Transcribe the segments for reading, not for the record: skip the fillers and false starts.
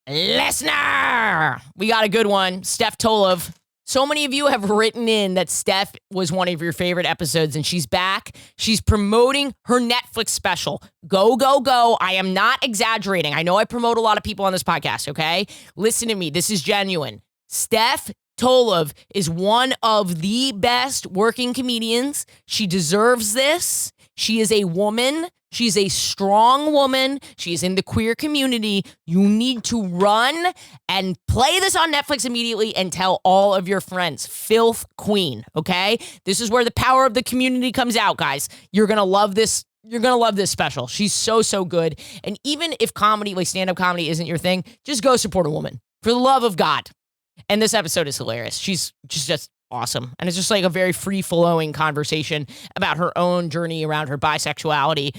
Listener. We got a good one. Steph Tolev. So many of you have written in that Steph was one of your favorite episodes, and she's back. She's promoting her Netflix special. Go, go, go. I am not exaggerating. I know I promote a lot of people on this podcast, okay? Listen to me. This is genuine. Steph Tolev is one of the best working comedians. She deserves this. She is a woman. She's a strong woman. She is in the queer community. You need to run and play this on Netflix immediately and tell all of your friends. Filth Queen, okay? This is where the power of the community comes out, guys. You're going to love this. You're going to love this special. She's so, so good. And even if comedy, like stand-up comedy isn't your thing, just go support a woman. For the love of God. And this episode is hilarious. She's just awesome. And it's just like a very free-flowing conversation about her own journey around her bisexuality,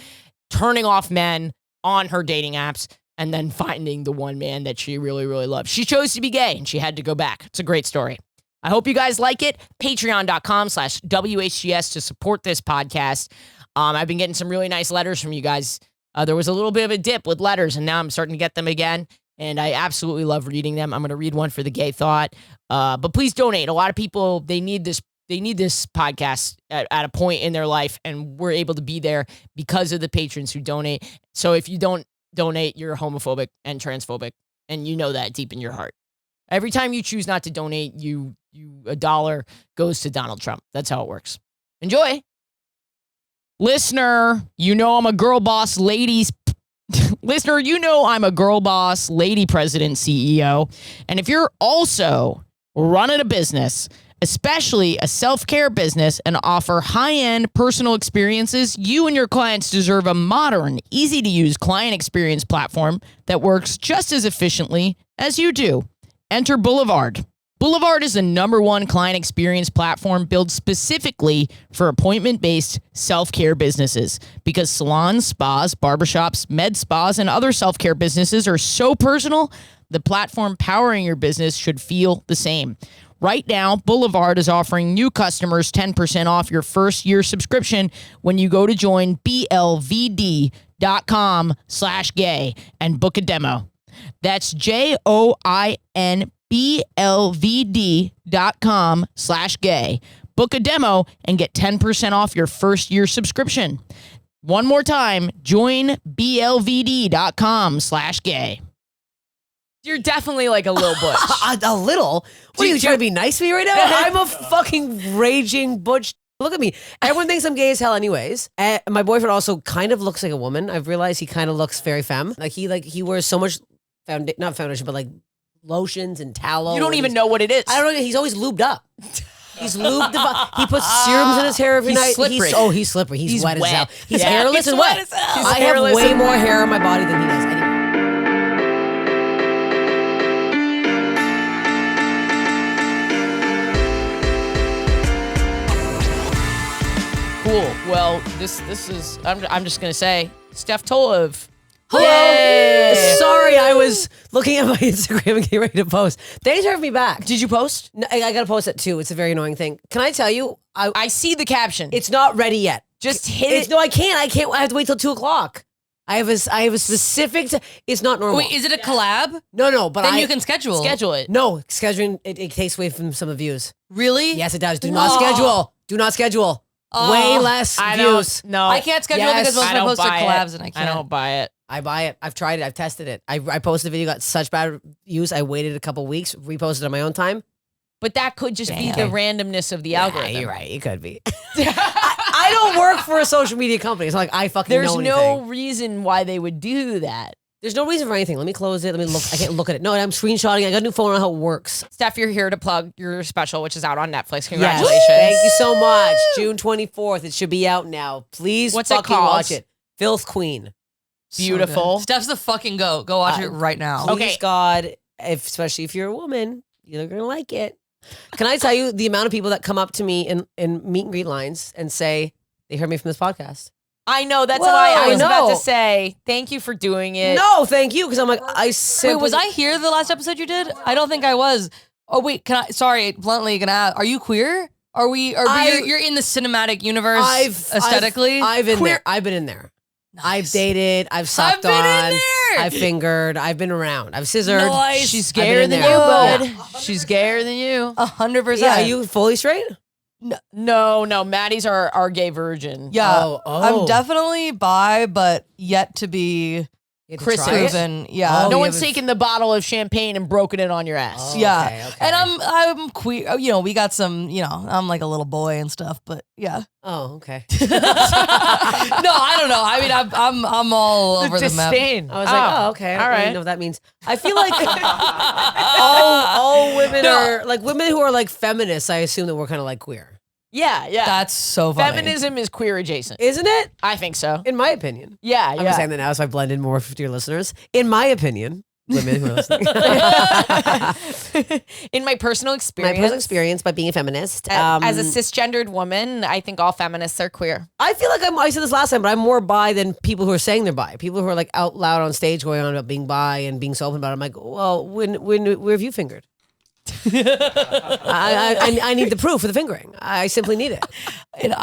turning off men on her dating apps, and then finding the one man that she really, really loves. She chose to be gay, and she had to go back. It's a great story. I hope you guys like it. Patreon.com/WHGS to support this podcast. I've been getting some really nice letters from you guys. There was a little bit of a dip with letters, and now I'm starting to get them again. And I absolutely love reading them. I'm going to read one for the gay thought. But please donate. A lot of people, they need this podcast at a point in their life, and we're able to be there because of the patrons who donate. So if you don't donate, you're homophobic and transphobic, and you know that deep in your heart. Every time you choose not to donate, a dollar goes to Donald Trump. That's how it works. Enjoy. Listener, you know I'm a girl boss ladies Listener, you know I'm a girl boss, lady president, CEO. And if you're also running a business, especially a self-care business, and offer high-end personal experiences, you and your clients deserve a modern, easy-to-use client experience platform that works just as efficiently as you do. Enter Boulevard. Boulevard is the #1 client experience platform built specifically for appointment-based self-care businesses because salons, spas, barbershops, med spas, and other self-care businesses are so personal, the platform powering your business should feel the same. Right now, Boulevard is offering new customers 10% off your first year subscription when you go to join blvd.com/gay and book a demo. That's JOINBLVD.com/gay. Book a demo and get 10% off your first year subscription. One more time, join blvd.com/gay. You're definitely like a little butch. A little? What are you trying to be nice to me right now? I'm a fucking raging butch. Look at me. Everyone thinks I'm gay as hell anyways. My boyfriend also kind of looks like a woman. I've realized he kind of looks very femme. He wears so much not foundation, but like lotions and tallow. You don't even know what it is. I don't know. He's always lubed up. He's lubed up. He puts serums in his hair every night. Slippery. He's slippery. He's wet as hell. He's Yeah. hairless and wet. I have way more hair on my body than he does. Anyway. Cool. Well, this is. I'm just gonna say, Steph Tolev. Hello. Yay! Sorry, I was looking at my Instagram and getting ready to post. Thanks for having me back. Did you post? No, I gotta post it too. It's a very annoying thing. Can I tell you? I see the caption. It's not ready yet. Just hit it. No, I can't. I have to wait till 2:00. I have a specific. It's not normal. Wait, is it a collab? No. But Then you can schedule it. No, scheduling it takes away from some of the views. Really? Yes, it does. Do not schedule. Do not schedule. Way less views. No, I can't schedule it because most of my posts are collabs and I can't. I don't buy it. I buy it. I've tried it. I've tested it. I posted a video, got such bad views. I waited a couple weeks, reposted on my own time. But that could just be the randomness of the algorithm. You're right. It could be. I don't work for a social media company. It's not like I fucking know anything. There's no reason why they would do that. There's no reason for anything. Let me close it. Let me look. I can't look at it. No, I'm screenshotting. I got a new phone. I don't know how it works. Steph, you're here to plug your special, which is out on Netflix. Congratulations. Yes. Thank you so much. June 24th. It should be out now. Please fucking watch it. Filth Queen. Beautiful. So Steph's the fucking goat. Go watch it right now. Please, God, especially if you're a woman, you're going to like it. Can I tell you the amount of people that come up to me in meet and greet lines and say they heard me from this podcast? I know. That's Whoa, why I was I about know. to say thank you for doing it. No, thank you. Because I'm like, I simply... Wait, was I here the last episode you did? I don't think I was. Oh, wait, bluntly, can I ask, are you queer? You're in the cinematic universe aesthetically? I've been there. I've dated, I've sucked been in on, there. I've fingered, I've been around, I've scissored. Nice. She's I've gayer been than in you, there. bud. She's gayer than you. 100%. Yeah, are you fully straight? No. Maddie's our gay virgin. Yeah. Oh. I'm definitely bi, but yet to be You had to Chris try it? proven. Yeah. Oh, No you one's haven't- taken the bottle of champagne and broken it on your ass. Oh. Yeah. Okay. And I'm queer. You know, we got some, you know, I'm like a little boy and stuff, but yeah. Oh, okay. No, I don't know. I mean, I'm all over the map. disdain. I was like, oh, okay. I all don't really right. know what that means. I feel like all women are like women who are like feminists. I assume that we're kind of like queer, Yeah. That's so funny. Feminism is queer adjacent. isn't it? I think so. In my opinion. Yeah. I'm just saying that now, so I blend in more with your listeners. In my opinion, women who are listening, In my personal my experience, personal experience by being a feminist, as a cisgendered woman, I think all feminists are queer. I feel like I said this last time, but I'm more bi than people who are saying they're bi. People who are like out loud on stage going on about being bi and being so open about it. I'm like, well, where have you fingered? I need the proof for the fingering. I simply need it. And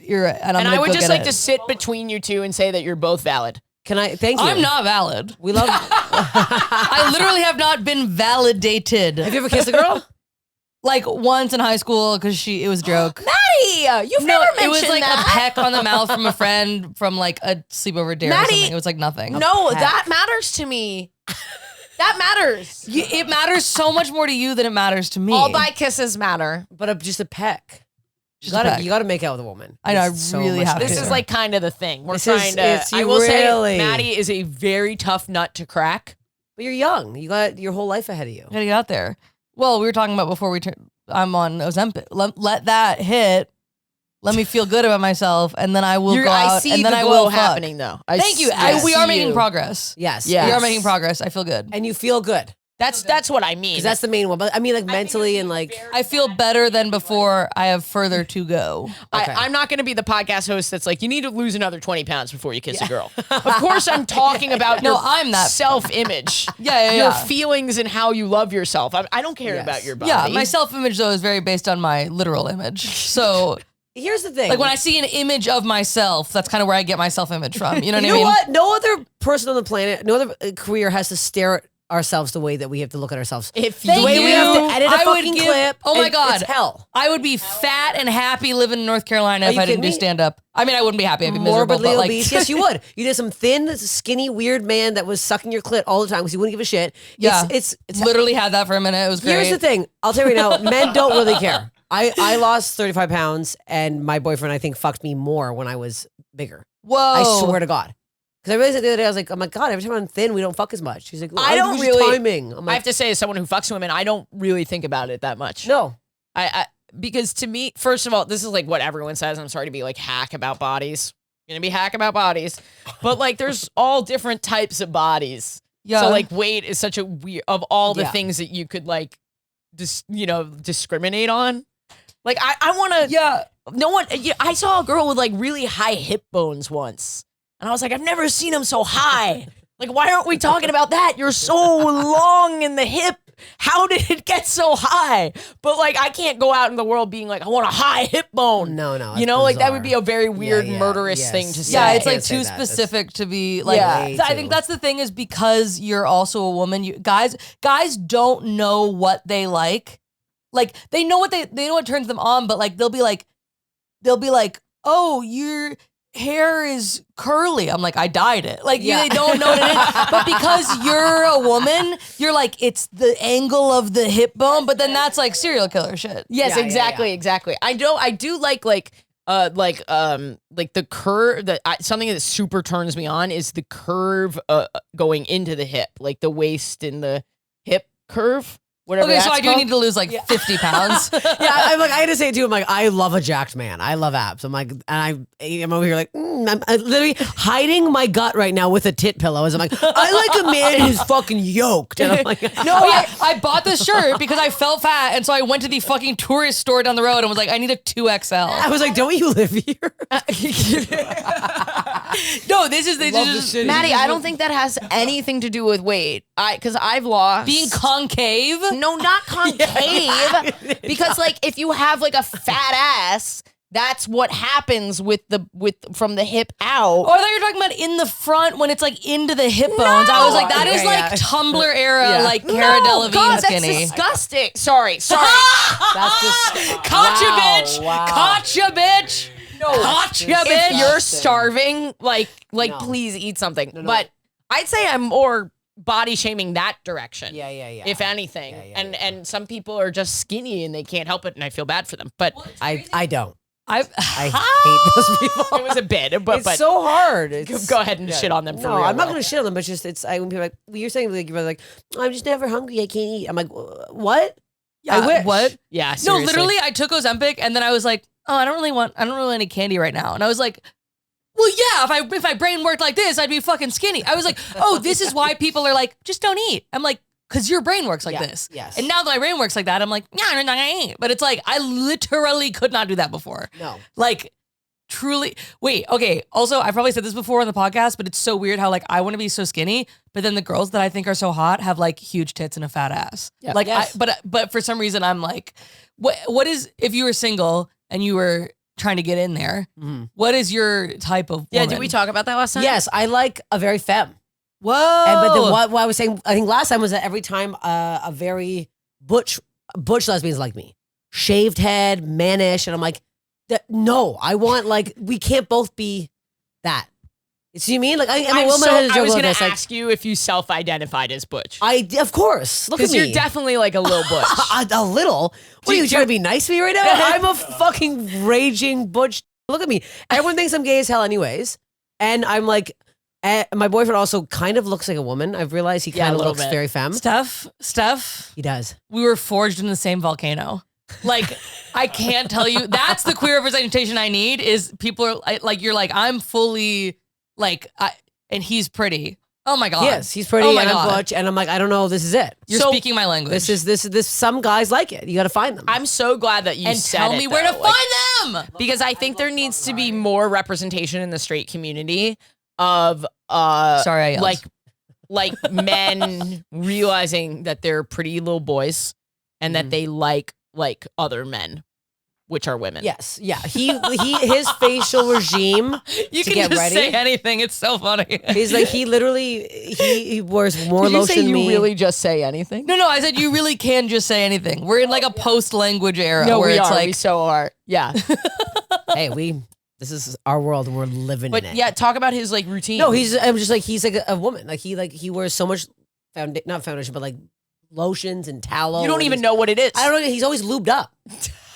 you're and And I would just like to to. sit between you two and say that you're both valid. Can I? Thank you. I'm not valid. We love. I literally have not been validated. Have you ever kissed a girl? Like once in high school because it was a joke. Maddie, you've never mentioned it was like that. a peck on the mouth from a friend from like a sleepover dare or Maddie, something. It was like nothing. No, peck. that matters to me. That matters. It matters so much more to you than it matters to me. All bi kisses matter. But just a peck. Just a peck. You gotta make out with a woman. I know, I It's so really much have This to. nicer. is like kind of the thing. We're This is- trying to. it's- I you will really- say, Maddie is a very tough nut to crack. But you're young. You got your whole life ahead of you. I gotta get out there. Well, we were talking about before I'm on Ozempic. Let that hit. Let me feel good about myself, and then I will go I out, see and then the I glow will fuck. happening though. Thank you. We are making progress. Yes. Yeah. We Yes. are making progress. I feel good. And you feel good. That's what I mean. Because that's the main one. But I mean, like mentally and like. I feel better than before. I have further to go. Okay. I'm not going to be the podcast host that's like, you need to lose another 20 pounds before you kiss a girl. Of course, I'm talking about No, your I'm that- self-image. Yeah. Your feelings and how you love yourself. I don't care Yes. about your body. Yeah, my self-image though is very based on my literal image. So, Here's the thing. like when I see an image of myself, that's kind of where I get my self-image from. You know what You I know mean? what? No other person on the planet, no other career has to stare at ourselves the way that we have to look at ourselves. If the way we have to edit a I would fucking give- clip. oh my God. It's hell. I would be fat and happy living in North Carolina if you I didn't do kidding me? stand-up. I mean, I wouldn't be happy. I'd be miserable. Morbidly But like, obese. Yes, you would. You did some thin, skinny, weird man that was sucking your clit all the time because he wouldn't give a shit. Yeah. It's literally had that for a minute. It was great. Here's the thing. I'll tell you right now, men don't really care. I lost 35 pounds and my boyfriend, I think, fucked me more when I was bigger. Whoa. I swear to God. Because I realized it the other day, I was like, oh my God, every time I'm thin, we don't fuck as much. He's like, I don't it's really- timing. I'm I like, have to say, as someone who fucks women, I don't really think about it that much. no. Because to me, first of all, this is like what everyone says. I'm sorry to be like hack about bodies. I'm gonna be hack about bodies, but like there's all different types of bodies. Yeah. So like weight is such a weird of all the Yeah. things that you could like, discriminate on. Like I want to. Yeah. No one. I saw a girl with like really high hip bones once, and I was like, I've never seen them so high. Like, why aren't we talking about that? You're so long in the hip. How did it get so high? But like, I can't go out in the world being like, I want a high hip bone. No, no. You it's know, like that would be bizarre. a very weird, yeah, murderous yes. thing to say. Yeah, I it's like can't say too that. That's- specific to be like. Yeah. Way I too. think that's the thing is because you're also a woman. Guys don't know what they like. Like they know what they know what turns them on, but like they'll be like, oh, your hair is curly. I'm like, I dyed it. Like Yeah. they don't know what it is, but because you're a woman, you're like, it's the angle of the hip bone. But then that's like serial killer shit. Yes, Yeah, yeah, exactly, yeah. exactly. I do like the curve that something that super turns me on is the curve going into the hip, like the waist and the hip curve. Whatever. Okay, so that's I do called. need to lose like 50 pounds. Yeah, I'm like, I had to say it too. I'm like, I love a jacked man. I love abs. I'm like, and I'm over here like, I'm literally hiding my gut right now with a tit pillow. As I'm like, I like a man who's fucking yoked. And I'm like, No, I bought this shirt because I felt fat, and so I went to the fucking tourist store down the road and was like, I need a 2XL. I was like, don't you live here? No, this is Maddie, I don't think that has anything to do with weight. Because I've lost being concave. No, not concave. Because like if you have like a fat ass, That's what happens with from the hip out. Oh, I thought you were talking about in the front when it's like into the hip bones. I was like, that is like Tumblr era, like Cara Delevingne God, skinny. that's disgusting. Sorry. That's just Gotcha, bitch. Gotcha, bitch. No, gotcha, if bitch. you're starving, like No. please eat something. No. But I'd say I'm more body shaming that direction. Yeah. If anything, and some people are just skinny and they can't help it, and I feel bad for them. But I don't. I hate those people. it was a bit. But It's so hard. go ahead and shit on them. For No, real, I'm not though. going to shit on them. But it's just when people are like, you're saying like you're like, I'm just never hungry. I can't eat. I'm like, what? Yeah, I wish. What? Yeah, No, seriously. literally, I took Ozempic and then I was like, oh, I don't really want any candy right now. And I was like, well, yeah, if my brain worked like this, I'd be fucking skinny. I was like, oh, this is why people are like, just don't eat. I'm like, because your brain works like this. Yes. And now that my brain works like that, I'm like, yeah, I'm not gonna eat. But it's like, I literally could not do that before. No. Like, truly. Wait, okay. Also, I probably said this before on the podcast, but it's so weird how like I want to be so skinny, but then the girls that I think are so hot have like huge tits and a fat ass. Yeah. Like, Yes. but for some reason, I'm like, what is, if you were single and you were trying to get in there, what is your type of woman? Yeah, did we talk about that last time? Yes, I like a very femme. Whoa. But then what I was saying, I think last time was that every time a very butch lesbians like me, shaved head, mannish, and I'm like, no, I want like we can't both be that. You see what I mean? Like I'm a woman. I was going gonna to ask you if you self-identified as butch. of course. Look at Because me. you're definitely like a little butch. a little. What are you trying to be nice to me right now? I'm a fucking raging butch. Look at me. Everyone thinks I'm gay as hell, anyways. And I'm like, my boyfriend also kind of looks like a woman. I've realized he Yeah, a kind of little looks bit. very femme. Steph, He does. we were forged in the same volcano. Like, I can't tell you. That's the queer representation I need is people are like, you're like, I'm fully like, and he's pretty. Oh my God. Yes, he's pretty Oh my and I'm God. butch, and I'm like, I don't know, this is it. You're So, speaking my language. This. Some guys like it. You got to find them. I'm so glad that you and said tell it, me where to though. Like, find them. because I think there needs to be more representation in the straight community of Sorry, I yelled. like men realizing that they're pretty little boys and that they like other men, which are women. Yes, yeah. His facial regime. You to can get just ready. say anything. It's so funny. He's like he literally he wears more Did you lotion say than you me. really just say anything? No, I said you really can just say anything. We're in like a post-language era No, where we it's are. like We so are. Yeah. Hey, this is our world and we're living But in it. yeah, talk about his like routine. No, I'm just like he's like a woman. Like he wears so much not foundation, but like lotions and tallow. you don't and even he's- know what it is. I don't know. He's always lubed up.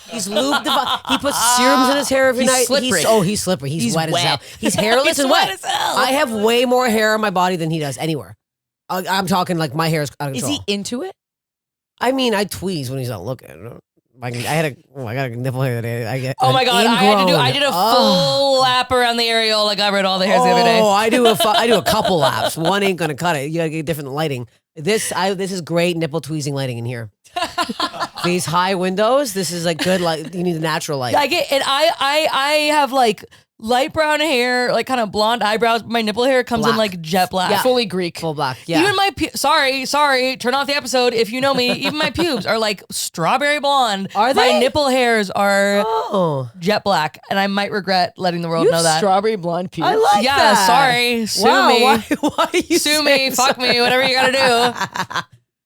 He's lubed. He puts serums in his hair every He's night. slippery. He's slippery. He's wet, wet. as hell. He's hairless He's and wet wet. as hell. I have way more hair on my body than he does anywhere. I'm talking like my hair is out of Is control. he into it? I mean, I tweeze when he's not looking. I got a nipple hair today. I get. oh my God, I did a Oh. full lap around the areola, got rid of all the hairs the other day. Oh, I do a couple laps. One ain't gonna cut it. You gotta get different lighting. This is great nipple tweezing lighting in here. These high windows. This is like good light. You need the natural light. I get, and I have like light brown hair, like kind of blonde eyebrows. My nipple hair comes in Black. like jet black. Yeah. Fully Greek. Full black. Yeah. Even my sorry, turn off the episode if you know me. Even my pubes are like strawberry blonde. Are My they? nipple hairs are Oh, jet black, and I might regret letting the world You know have that. strawberry blonde pubes. I like Yeah, that. sorry. Sue Wow, me. Why are you Sue me, saying fuck so? me, whatever you gotta do.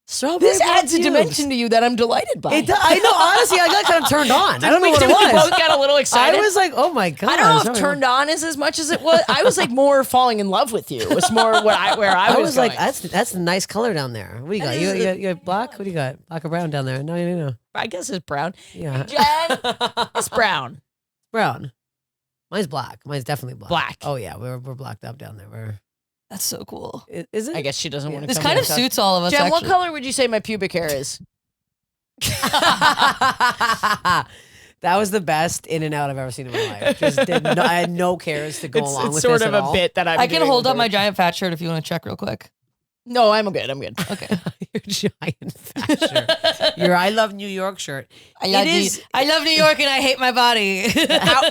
Strawberry This blonde adds a pubes. dimension to you that I'm delighted by. I know. Honestly, I got kind of turned on. I don't know what it We was. both got a little excited. I was like, oh my God. I don't know if strawberry turned on is as much as it was. I was like more falling in love with you. It was more where I I was was like, going. that's a nice color down there. What do you got? You got black? What do you got? Black or brown down there? No. I guess it's brown. Yeah. Jen, it's brown. Brown. Mine's black. Mine's definitely black. Black. Oh yeah, we're blacked up down there. That's so cool. Is it? I guess she doesn't want to This come kind here of and talk. suits all of us. Jen, what actually. color would you say my pubic hair is? That was the best in and out I've ever seen in my life. I had no cares to go along It's with sort this of at a all. bit that I'm I can doing hold with up her. my giant fat shirt if you want to check real quick. No, I'm good. I'm good. Okay. Your giant fat shirt. Your I love New York shirt. I love I love New York and I hate my body.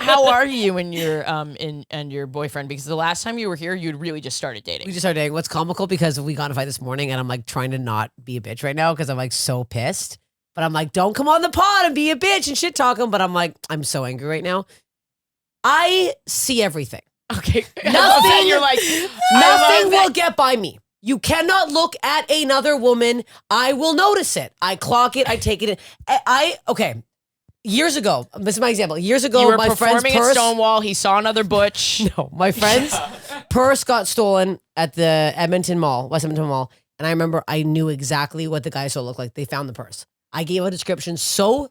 how are you and your and your boyfriend? Because the last time you were here, you'd really just started dating. We just started dating. What's comical because we got in a fight this morning and I'm like trying to not be a bitch right now because I'm like so pissed. But I'm like, don't come on the pod and be a bitch and shit talk him. But I'm like, I'm so angry right now. I see everything. Okay. Nothing. You're like, Nothing will get by me. You cannot look at another woman. I will notice it. I clock it. I take it in. Okay. Years ago, this is my example. Years ago, you were my friend's performing at purse. Stonewall. He saw another butch. No, my friend's purse got stolen at the Edmonton Mall, West Edmonton Mall. And I remember I knew exactly what the guy saw looked like. They found the purse. I gave a description so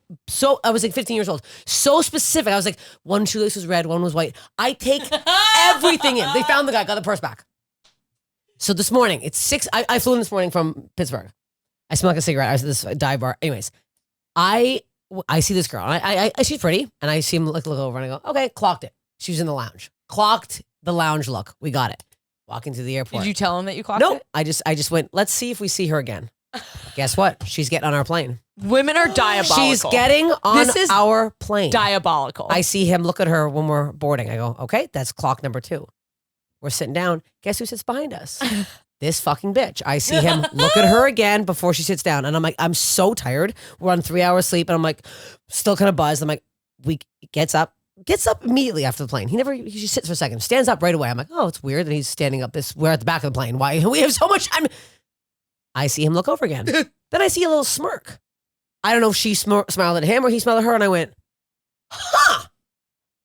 I was like 15 years old. So specific. I was like, one shoelace was red, one was white. I take everything in. They found the guy, got the purse back. So this morning, it's 6. I flew in this morning from Pittsburgh. I smell like a cigarette. I was at this dive bar. Anyways, I see this girl. And I she's pretty. And I see him look over and I go, okay, clocked it. She was in the lounge. Clocked the lounge look. We got it. Walking to the airport. Did you tell him that you clocked Nope. it? I just went, let's see if we see her again. Guess what? She's getting on our plane. Women are diabolical. She's getting on This is our plane. diabolical. I see him look at her when we're boarding. I go, okay, that's clock number 2. We're sitting down. Guess who sits behind us? This fucking bitch. I see him look at her again before she sits down. And I'm like, I'm so tired. We're on 3 hours sleep. And I'm like, still kind of buzzed. I'm like, gets up immediately after the plane. He just sits for a second, stands up right away. I'm like, oh, it's weird that he's standing up. We're at the back of the plane. Why? We have so much time. I see him look over again. Then I see a little smirk. I don't know if she smiled at him or he smiled at her. And I went, huh.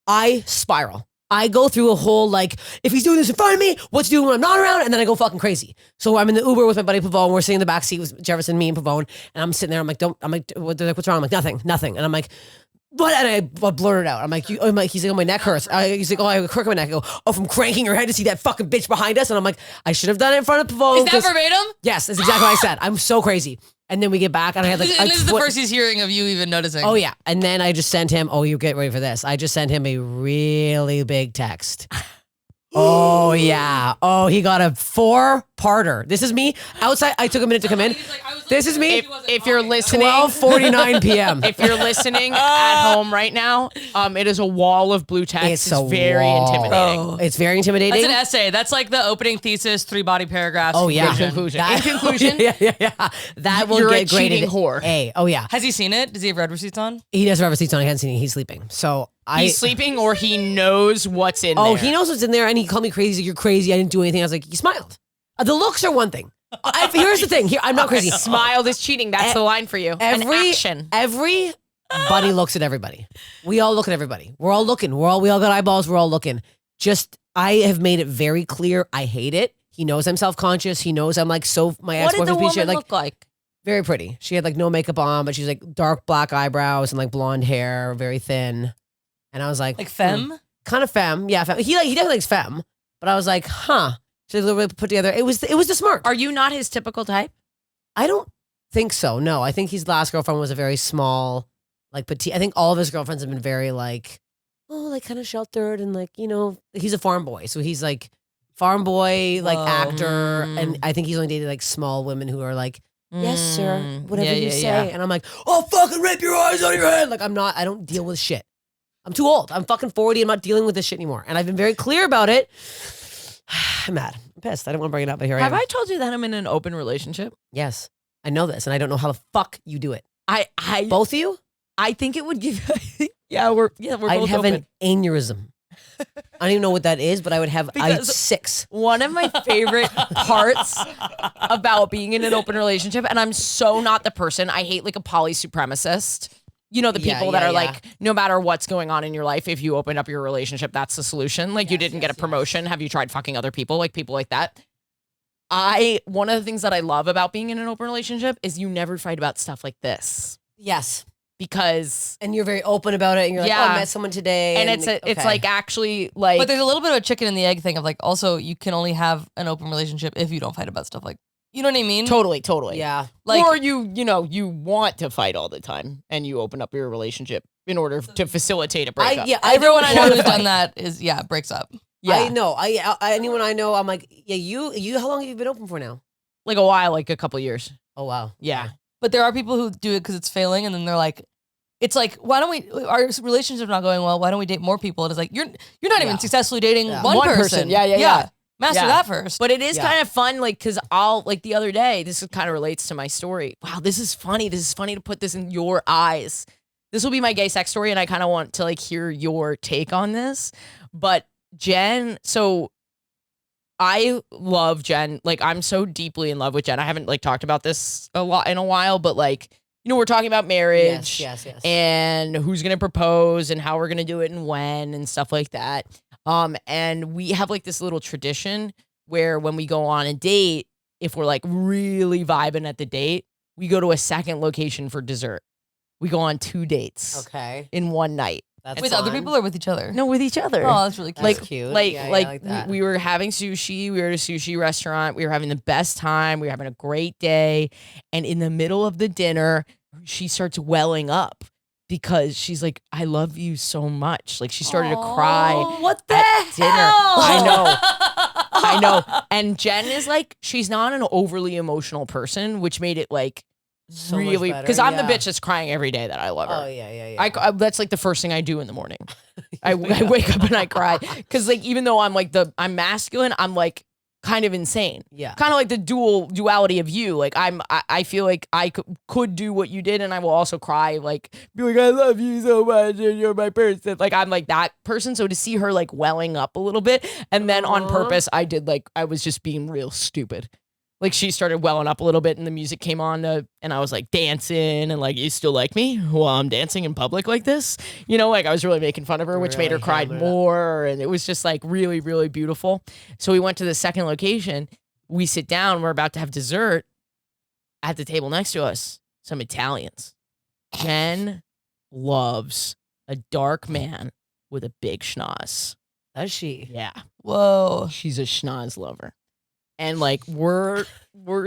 I spiral. I go through a whole, like, if he's doing this in front of me, what's he doing when I'm not around? And then I go fucking crazy. So I'm in the Uber with my buddy Pavone. We're sitting in the back seat with Jefferson, me and Pavone. And I'm sitting there. I'm like, what's wrong? I'm like, nothing. And I'm like, what? And I blurted out. I'm like, he's like, oh, my neck hurts. He's like, oh, I have a crook in my neck. I go, oh, from cranking your head to see that fucking bitch behind us. And I'm like, I should have done it in front of Pavone. Is that verbatim? Yes, that's exactly what I said. I'm so crazy. And then we get back and I had like, and this is the first he's hearing of you even noticing. Oh yeah. And then I just sent him, you get ready for this. I just sent him a really big text. Oh yeah. Oh, he got a 4-parter. This is me outside. I took a minute to come in. This is me. If you're listening, 12:49 p.m. If you're listening at home right now, it is a wall of blue text. It's very intimidating. Oh, it's very intimidating. That's an essay. That's like the opening thesis, 3 body paragraphs. Oh yeah. Conclusion. In conclusion, yeah. That will You're get a cheating graded whore. A. Oh yeah. Has he seen it? Does he have red receipts on? He doesn't have receipts on. I haven't seen it. He's sleeping. So he's sleeping, or he knows what's in there. Oh, he knows what's in there, and he called me crazy. He's like, you're crazy. I didn't do anything. I was like, he smiled. The looks are one thing. Here's the thing. I'm not crazy. Smiled is cheating. That's the line for you. An action. Everybody looks at everybody. We all look at everybody. We're all looking. We all got eyeballs. We're all looking. I have made it very clear. I hate it. He knows I'm self-conscious. He knows I'm like my What did the ex-boyfriend piece of shit. woman look like? Very pretty. She had like no makeup on, but she's like dark black eyebrows and like blonde hair, very thin. And I was like, femme? Kind of femme. Yeah, femme. He definitely likes femme. But I was like, huh. She's a little bit put together. It was the smirk. Are you not his typical type? I don't think so. No, I think his last girlfriend was a very small, like petite. I think all of his girlfriends have been very like, like kind of sheltered and like, he's a farm boy. So he's like farm boy, like actor. And I think he's only dated like small women who are like, yes, sir, whatever you say. Yeah. And I'm like, I'll fucking rip your eyes out of your head. Like I don't deal with shit. I'm too old. I'm fucking 40. I'm not dealing with this shit anymore. And I've been very clear about it. I'm mad. I'm pissed. I didn't want to bring it up, but here I am. Have I told you that I'm in an open relationship? Yes. I know this, and I don't know how the fuck you do it. I Both of you? I think it would give. We're both I'd have open. an aneurysm. I don't even know what that is, but I would have Because 6. One of my favorite parts about being in an open relationship, and I'm so not the person. I hate like a poly supremacist. The people that are like, no matter what's going on in your life, if you open up your relationship, that's the solution. Like you didn't get a promotion. Have you tried fucking other people? Like people like that. One of the things that I love about being in an open relationship is you never fight about stuff like this. Yes. Because and you're very open about it, and you're like, I met someone today, and it's like actually like. But there's a little bit of a chicken and the egg thing of like, also you can only have an open relationship if you don't fight about stuff like. You know what I mean? Totally. Yeah. Like, or you want to fight all the time, and you open up your relationship in order to facilitate a breakup. Everyone I know who's done that is breaks up. Yeah, I know. Anyone I know, I'm like, you. How long have you been open for now? Like a while, like a couple years. Oh wow. Yeah. But there are people who do it because it's failing, and then they're like, it's like, why don't we? Our relationship's not going well. Why don't we date more people? And it's like you're not even successfully dating one person. Yeah. Master that first. But it is kind of fun, like, because the other day, this kind of relates to my story. Wow, this is funny. This is funny to put this in your eyes. this will be my gay sex story, and I kind of want to like hear your take on this. But Jen, so I love Jen. Like, I'm so deeply in love with Jen. I haven't like talked about this a lot in a while, but like, you know, we're talking about marriage Yes. and who's going to propose and how we're going to do it and when and stuff like that. And we have like this little tradition where when we go on a date, if we're like really vibing at the date, we go to a second location for dessert. We go on 2 dates in one night. That's with fun. other people or with each other? No, with each other. Oh, that's really cute. That's Like, cute. like, Yeah, like, I like that. we were having sushi. We were at a sushi restaurant. We were having the best time. We were having a great day. And in the middle of the dinner, she starts welling up because she's like, I love you so much. Like, she started to cry. What the at dinner. hell? I know. And Jen is like, she's not an overly emotional person, which made it like So much really, better, because I'm the yeah. bitch that's crying every day that I love her. Oh yeah. That's like the first thing I do in the morning. I wake up and I cry because like even though I'm masculine, I'm like kind of insane. Yeah. Kind of like the duality of you. Like I feel like I could do what you did, and I will also cry. Like be like I love you so much, and you're my person. Like I'm like that person. So to see her like welling up a little bit, and then on purpose, I was just being real stupid. Like she started welling up a little bit and the music came on and I was like dancing and like, you still like me while I'm dancing in public like this? You know, like I was really making fun of her, which made her cry more. And it was just like really, really beautiful. So we went to the second location. We sit down. We're about to have dessert at the table next to us. Some Italians. Jen loves a dark man with a big schnoz. Does she? Yeah. Whoa. She's a schnoz lover. And like we're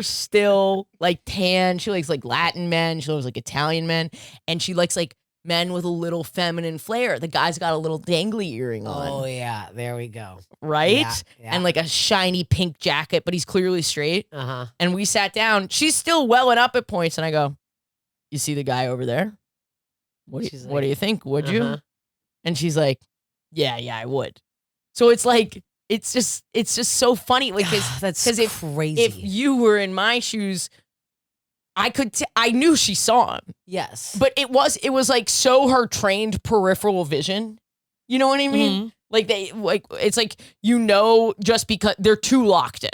still like tan. She likes like Latin men. She loves like Italian men. And she likes like men with a little feminine flair. The guy's got a little dangly earring on. Oh yeah, there we go. Right? Yeah. And like a shiny pink jacket, but he's clearly straight. Uh-huh. And we sat down. She's still welling up at points. And I go, you see the guy over there? What do you think? Would you? And she's like, yeah, I would. So it's like, it's just so funny. Like, that's crazy. If you were in my shoes, I knew she saw him. Yes. But it was like so her trained peripheral vision. You know what I mean? Mm-hmm. Like it's like, you know, just because they're too locked in.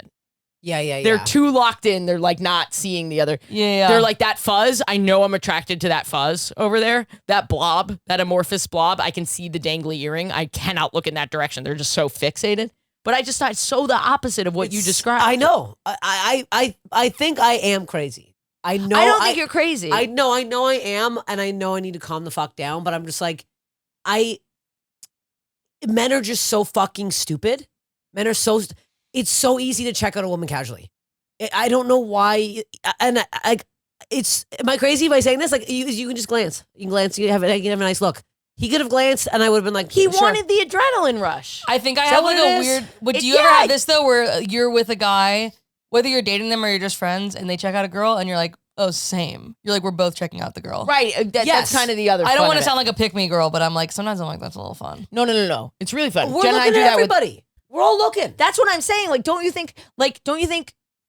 Yeah. They're too locked in. They're like not seeing the other. Yeah. They're like that fuzz. I know I'm attracted to that fuzz over there. That blob, that amorphous blob. I can see the dangly earring. I cannot look in that direction. They're just so fixated. But I just thought so the opposite of what you described. I know. I think I am crazy. I know. I don't think you're crazy. I know I am, and I know I need to calm the fuck down. But I'm just like, men are just so fucking stupid. Men are so. It's so easy to check out a woman casually. I don't know why. And am I crazy by saying this? Like you can just glance. You can glance. You can have a nice look. He could have glanced, and I would have been like, he sure. wanted the adrenaline rush. I think I Is have that like what a it is? weird. But do you Yeah. ever have this though, where you're with a guy, whether you're dating them or you're just friends, and they check out a girl, and you're like, oh, same. You're like, we're both checking out the girl. Right. That's Yes. kind of the other. I don't fun want of to it. sound like a pick me girl, but I'm like, sometimes I'm like, that's a little fun. No. It's really fun. We're Jen and I looking do at that with. everybody. We're all looking. That's what I'm saying. Like, don't you think?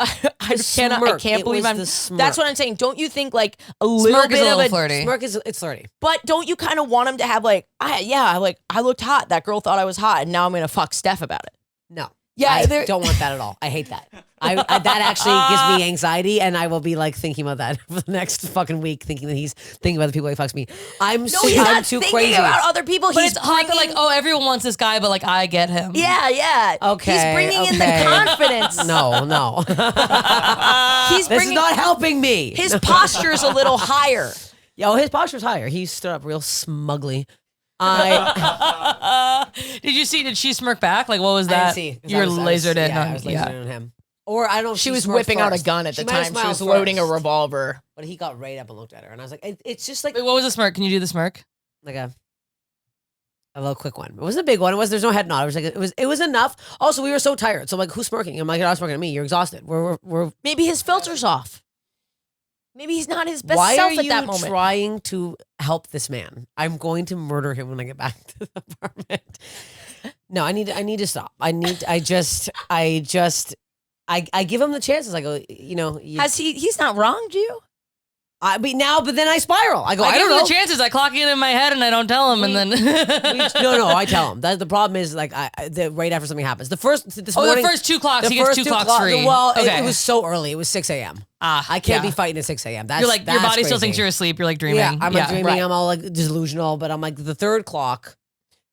I smirk. can't It believe was I'm. the smirk. That's what I'm saying. Don't you think like a little Smirk is bit a of little a flirty. Smirk it's flirty. But don't you kind of want him to have like, I looked hot. That girl thought I was hot, and now I'm gonna fuck Steph about it. No. Yeah, I there- don't want that at all. I hate that. That actually gives me anxiety, and I will be like thinking about that for the next fucking week, thinking that he's thinking about the people he fucks me. I'm No, he's not too thinking crazy. about other people. But He's it's hot that like, bringing- oh, everyone wants this guy, but like, I get him. Yeah. Okay, He's bringing in the okay. confidence. No. He's This is bringing not helping me. his posture's a little higher. Yo, his posture's higher. He stood up real smugly. Did she smirk back? Like, what was that? I didn't see. 'Cause You were I was lasered in. Yeah, on- I was lasered in on him. Or I don't know. If She was smirked whipping out a first. gun at the She might have time. She smiled was loading a first, revolver. But he got right up and looked at her, and I was like, it's just like Wait, what was the smirk? Can you do the smirk? like a little quick one. It wasn't a big one. There's no head nod. It was like it was enough. Also, we were so tired. So I'm like, who's smirking? I'm like, you're not smirking at me. You're exhausted. We're Maybe his filter's off. Maybe he's not his best why self are at you that moment. trying to help this man? I'm going to murder him when I get back to the apartment. No, I need to stop. I give him the chances. I go, he's He's not wronged you? but then I spiral. I go, I give don't him know. the chances. I clock in my head and I don't tell him, and then No, I tell him. The problem is like right after something happens. the first 2 clocks. He gets 2 clocks free. Well, it was so early. It was 6 a.m. I can't yeah. be fighting at 6 a.m. That's You're like your body crazy. still thinks you're asleep. You're like dreaming. Yeah, I'm like dreaming. right. I'm all like delusional, but I'm like the third clock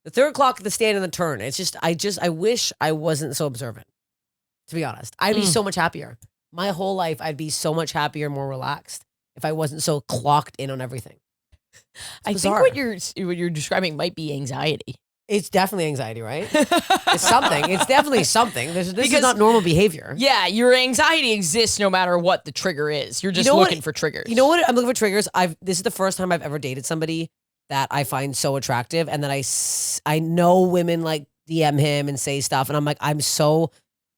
at the stand and the turn. It's just I wish I wasn't so observant. To be honest, I'd be so much happier. My whole life, I'd be so much happier, more relaxed if I wasn't so clocked in on everything. I think what you're describing might be anxiety. It's definitely anxiety, right? It's something. It's definitely something. This is not normal behavior. Yeah, your anxiety exists no matter what the trigger is. You're just looking for triggers. You know what? I'm looking for triggers. This is the first time I've ever dated somebody that I find so attractive, and that I know women like DM him and say stuff, and I'm like, I'm so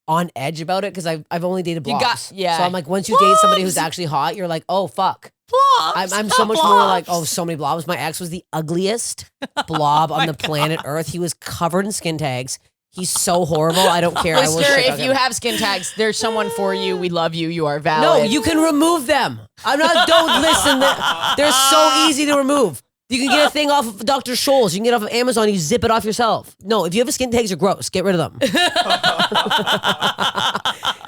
on edge about it because I've only dated blobs. So I'm like, once you date somebody who's actually hot, you're like, oh fuck. Blobs. I'm so much more like, oh, so many blobs. My ex was the ugliest blob on the planet Earth. He was covered in skin tags. He's so horrible. I don't care. Listener, if you have skin tags, there's someone for you. We love you. You are valid. No, you can remove them. Don't listen. They're so easy to remove. You can get a thing off of Dr. Scholl's. You can get it off of Amazon. You zip it off yourself. No, if you have a skin tags, you're gross. Get rid of them.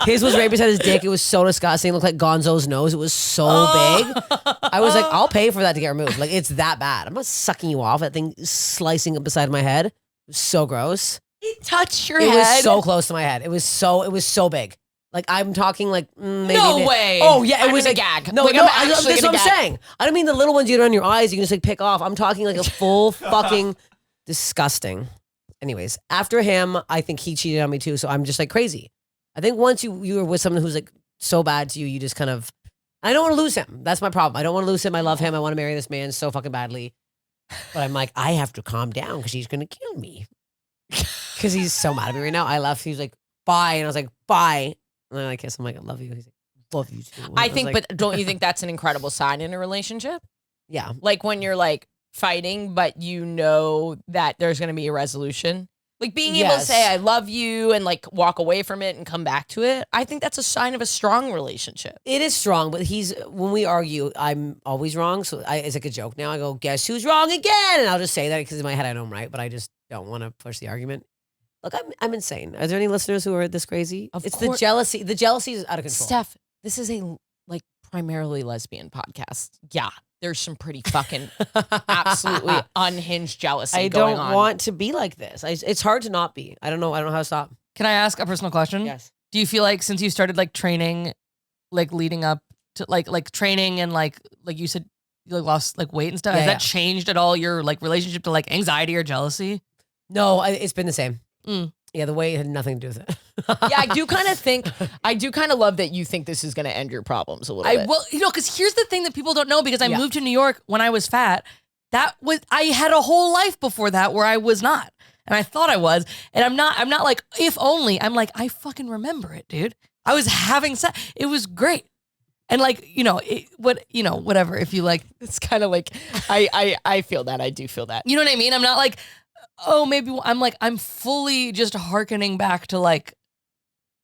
His was right beside his dick. It was so disgusting. It looked like Gonzo's nose. It was so big. I was like, I'll pay for that to get removed. Like, it's that bad. I'm not sucking you off. That thing slicing up beside my head. It was so gross. It touched your It head. was so close to my head. It was so big. Like, I'm talking like maybe. No way. Oh yeah, it I'm was gonna like gag. No, Like, no, I'm that's actually what gonna I'm gag. saying. I don't mean the little ones you do on your eyes. You can just like pick off. I'm talking like a full fucking disgusting. Anyways, after him, I think he cheated on me too. So I'm just like crazy. I think once you are with someone who's like so bad to you, you just kind of. I don't want to lose him. That's my problem. I don't want to lose him. I love him. I want to marry this man so fucking badly. But I'm like, I have to calm down because he's gonna kill me. Because he's so mad at me right now. I left. He was like, bye. And I was like, bye. And then I kiss him like, I love you. He's like, love you too. And I was think, like, but don't you think that's an incredible sign in a relationship? yeah. Like when you're like fighting, but you know that there's going to be a resolution. Like being able to Yes. say, I love you and like walk away from it and come back to it. I think that's a sign of a strong relationship. It is strong, but when we argue, I'm always wrong. So it's like a joke now. I go, guess who's wrong again? And I'll just say that because in my head I know I'm right, but I just don't want to push the argument. Look, I'm insane. Are there any listeners who are this crazy? It's the jealousy. The jealousy is out of control. Steph, this is a like primarily lesbian podcast. Yeah, there's some pretty fucking absolutely unhinged jealousy I going don't on. want to be like this. It's hard to not be. I don't know how to stop. Can I ask a personal question? Yes. Do you feel like since you started like training, like leading up to like training and like you said you like lost like weight and stuff, has that changed at all your like relationship to like anxiety or jealousy? No, it's been the same. Mm. Yeah, the weight had nothing to do with it. Yeah, I do kind of love that you think this is going to end your problems a little bit. Well, because here's the thing that people don't know, because I Yeah. moved to New York when I was fat. I had a whole life before that where I was not. And I thought I was. And I'm not like, if only. I'm like, I fucking remember it, dude. I was having sex. It was great. And like, whatever. If you like, It's kind of like, I feel that. I do feel that. you know what I mean? I'm not like, oh, maybe I'm fully just hearkening back to like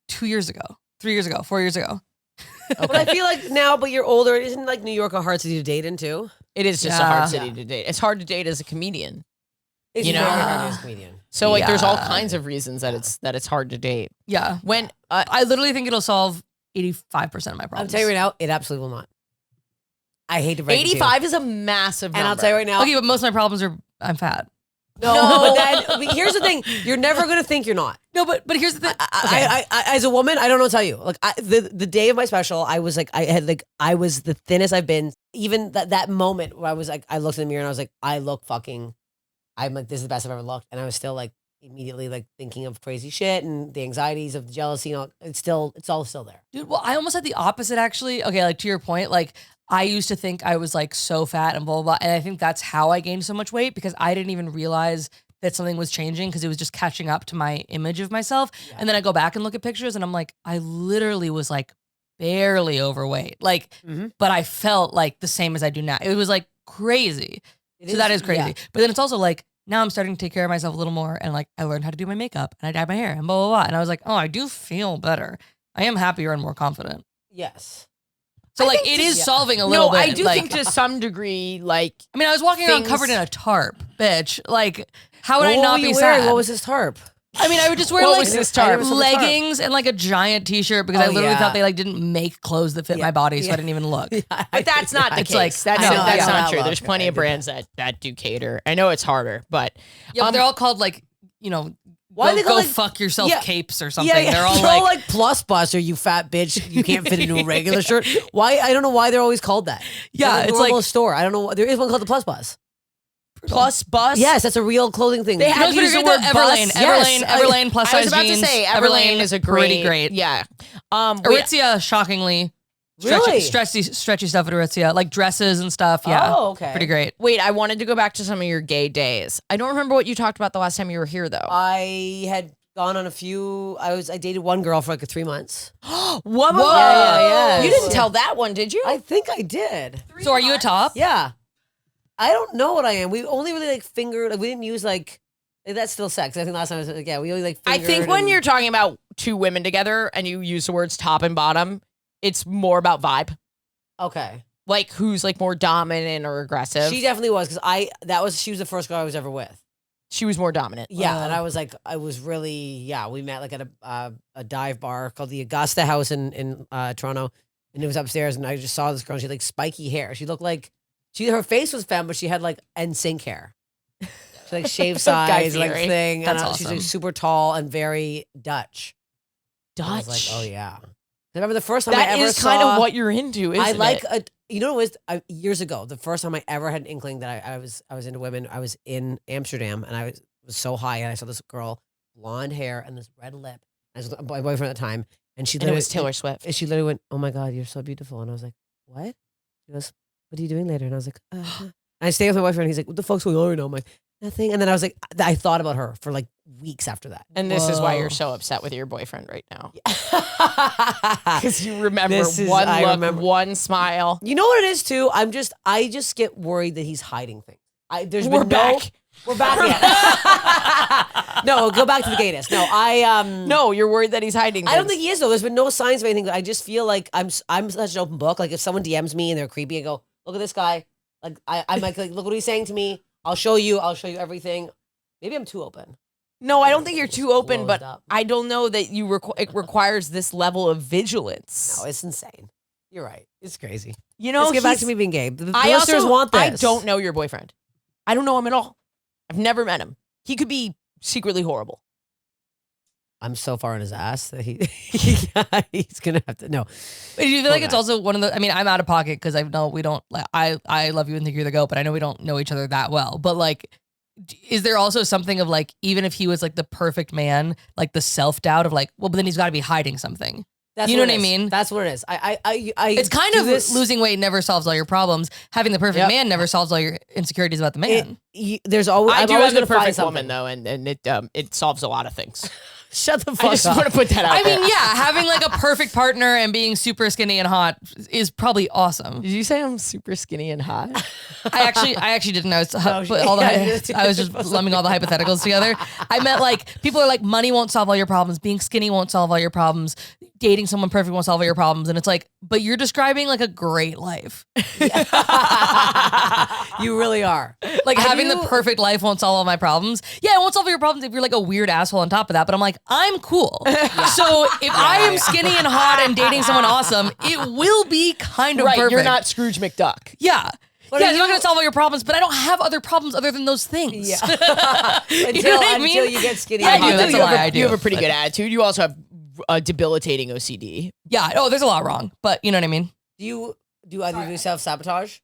2 years ago, 3 years ago, 4 years ago. But I feel like now, but you're older. Isn't like New York a hard city to date in too? It is just a hard city to date. It's hard to date as a comedian. It's You know? very hard as a comedian. So like there's all Yeah. kinds of reasons that it's hard to date. Yeah. When I literally think it'll solve 85% of my I'll problems. tell you right now, it absolutely will not. I hate to break it to you. 85 is a massive number. And I'll tell you right now. Okay, but most of my problems are I'm fat. No, but here's the thing: you're never gonna think you're not. No, but here's the thing. I as a woman, I don't know what to tell you. Like the day of my special, I was like, I was the thinnest I've been. Even that moment where I was like, I looked in the mirror and I was like, I'm like, this is the best I've ever looked, and I was still like immediately like thinking of crazy shit and the anxieties of the jealousy. You know, it's all still there. Dude, well, I almost had the opposite actually. Okay, like to your point, like I used to think I was like so fat and blah, blah, blah. And I think that's how I gained so much weight, because I didn't even realize that something was changing, because it was just catching up to my image of myself. Yeah. And then I go back and look at pictures and I'm like, I literally was like barely overweight. Like, but I felt like the same as I do now. It was like crazy. That is crazy. Yeah. But then it's also like, now I'm starting to take care of myself a little more, and like I learned how to do my makeup and I dyed my hair and blah, blah, blah. And I was like, oh, I do feel better. I am happier and more confident. Yes. So like it is solving a little No, bit. I do like, think to some degree, like I mean, I was walking around things- covered in a tarp, bitch. Like, how would I What not were be you wearing? sad? What was his tarp? I mean, I would just wear What like was this tarp? leggings and like a giant t-shirt because I Oh, literally yeah. thought they like didn't make clothes that fit my body, so I didn't even look. But that's not the It's case. like- that's I know, that's yeah. not true. I There's love plenty it. of brands that do cater. I know it's harder, but Yeah, but they're all called like, you know, Why go, they call, go like- fuck yourself Yeah. capes or something. Yeah, They're all like, plus buster, you fat bitch. You can't fit into a regular shirt. Why? I don't know why they're always called that. Yeah, It's it's a normal like- store. I don't know. There is one called the Plus Bus. plus bus. Yes, that's a real clothing thing. They You know have what's pretty used the great word though? bus. Everlane, Yes, Everlane plus I was size about jeans. to say Everlane is a pretty great. Yeah. Aritzia, shockingly. Really? Stretchy stuff at Aritzia, like dresses and stuff. Yeah. Oh, okay. Pretty great. Wait, I wanted to go back to some of your gay days. I don't remember what you talked about the last time you were here, though. I had gone on a few. I dated one girl for like 3 months. Whoa! Yeah. You didn't tell that one, did you? I think I did. So are you a top? Yeah. I don't know what I am. We only really like fingered. Like, we didn't use like that's still sex. I think last time I was like, yeah, we only like. I fingered think when and- you're talking about two women together and you use the words top and bottom, it's more about vibe. okay. Like who's like more dominant or aggressive. She definitely was because she was the first girl I was ever with. She was more dominant. Yeah, and I was really we met like at a dive bar called the Augusta House in Toronto, and it was upstairs, and I just saw this girl. And she had like spiky hair. She looked like her face was femme, but she had like NSYNC hair. She like shaved sides like Guy-Fieri. thing. That's and she's like awesome. super tall and very Dutch. And I was like, oh yeah. I remember the first time I That ever is kind saw- of what you're into, isn't I like it? you know what it was years ago. The first time I ever had an inkling that I was into women. I was in Amsterdam and I was so high and I saw this girl, blonde hair and this red lip. I was with my boyfriend at the time, and she And it literally was Taylor Swift. and she literally went, "Oh my God, you're so beautiful." And I was like, "What?" She goes, "What are you doing later?" And I was like, And I stayed with my boyfriend. He's like, "What the fuck's going on right now?" I'm like, "Nothing." And then I was like, I thought about her for like weeks after that. And this is why Whoa. you're so upset with your boyfriend right now. Because you remember This is- one I look, remember- one smile. You know what it is too? I just get worried that he's hiding things. There's We're been back. We're back yet. No, go back to the gayness. No, No, you're worried that he's hiding. I don't things. think he is though. There's been no signs of anything. But I just feel like I'm such an open book. Like if someone DMs me and they're creepy, I go, "Look at this guy." Like I'm like, look what he's saying to me. I'll show you everything. Maybe I'm too open. No, I don't think you're too open, Closed but up. I don't know that it requires this level of vigilance. No, it's insane. You're right. It's crazy. You know, Let's get back he's- to me being gay. The I listeners also want this. I don't know your boyfriend. I don't know him at all. I've never met him. He could be secretly horrible. I'm so far in his ass that he's gonna have to no. But do you feel like Poor it's guy. also one of the? I mean, I'm out of pocket because I know we don't. Like, I love you and think you're the goat, but I know we don't know each other that well. But like, is there also something of like, even if he was like the perfect man, like the self doubt of like, well, but then he's got to be hiding something. That's You know it what I is. mean? That's what it is. I It's kind do of this- losing weight never solves all your problems. Having the perfect Yep. man never solves all your insecurities about the man. There's always I I'm do always have the gonna find perfect something. woman though, and it solves a lot of things. Shut the I fuck just up. want to put that out I there. mean, yeah, having like a perfect partner and being super skinny and hot is probably awesome. Did you say I'm super skinny and hot? I actually didn't know. yeah. I was just lumping all the hypotheticals together. I meant like people are like, money won't solve all your problems. Being skinny won't solve all your problems. Dating someone perfect won't solve all your problems. And it's like, but you're describing like a great life. You really are. Like having the you- perfect life won't solve all my problems. Yeah, it won't solve all your problems if you're like a weird asshole on top of that. But I'm like, I'm cool. So if I am skinny and hot and dating someone awesome, it will be kind of Right, perfect. you're not Scrooge McDuck. Yeah. But Yeah, are it's not you- going to solve all your problems, but I don't have other problems other than those things. Yeah. You know what I mean? Until you get skinny. Yeah, I and do. hot. That's a you have lie. I do. You have a pretty But- good attitude. You also have a debilitating OCD. Yeah. Oh, there's a lot wrong, but you know what I mean? Do you either do self-sabotage?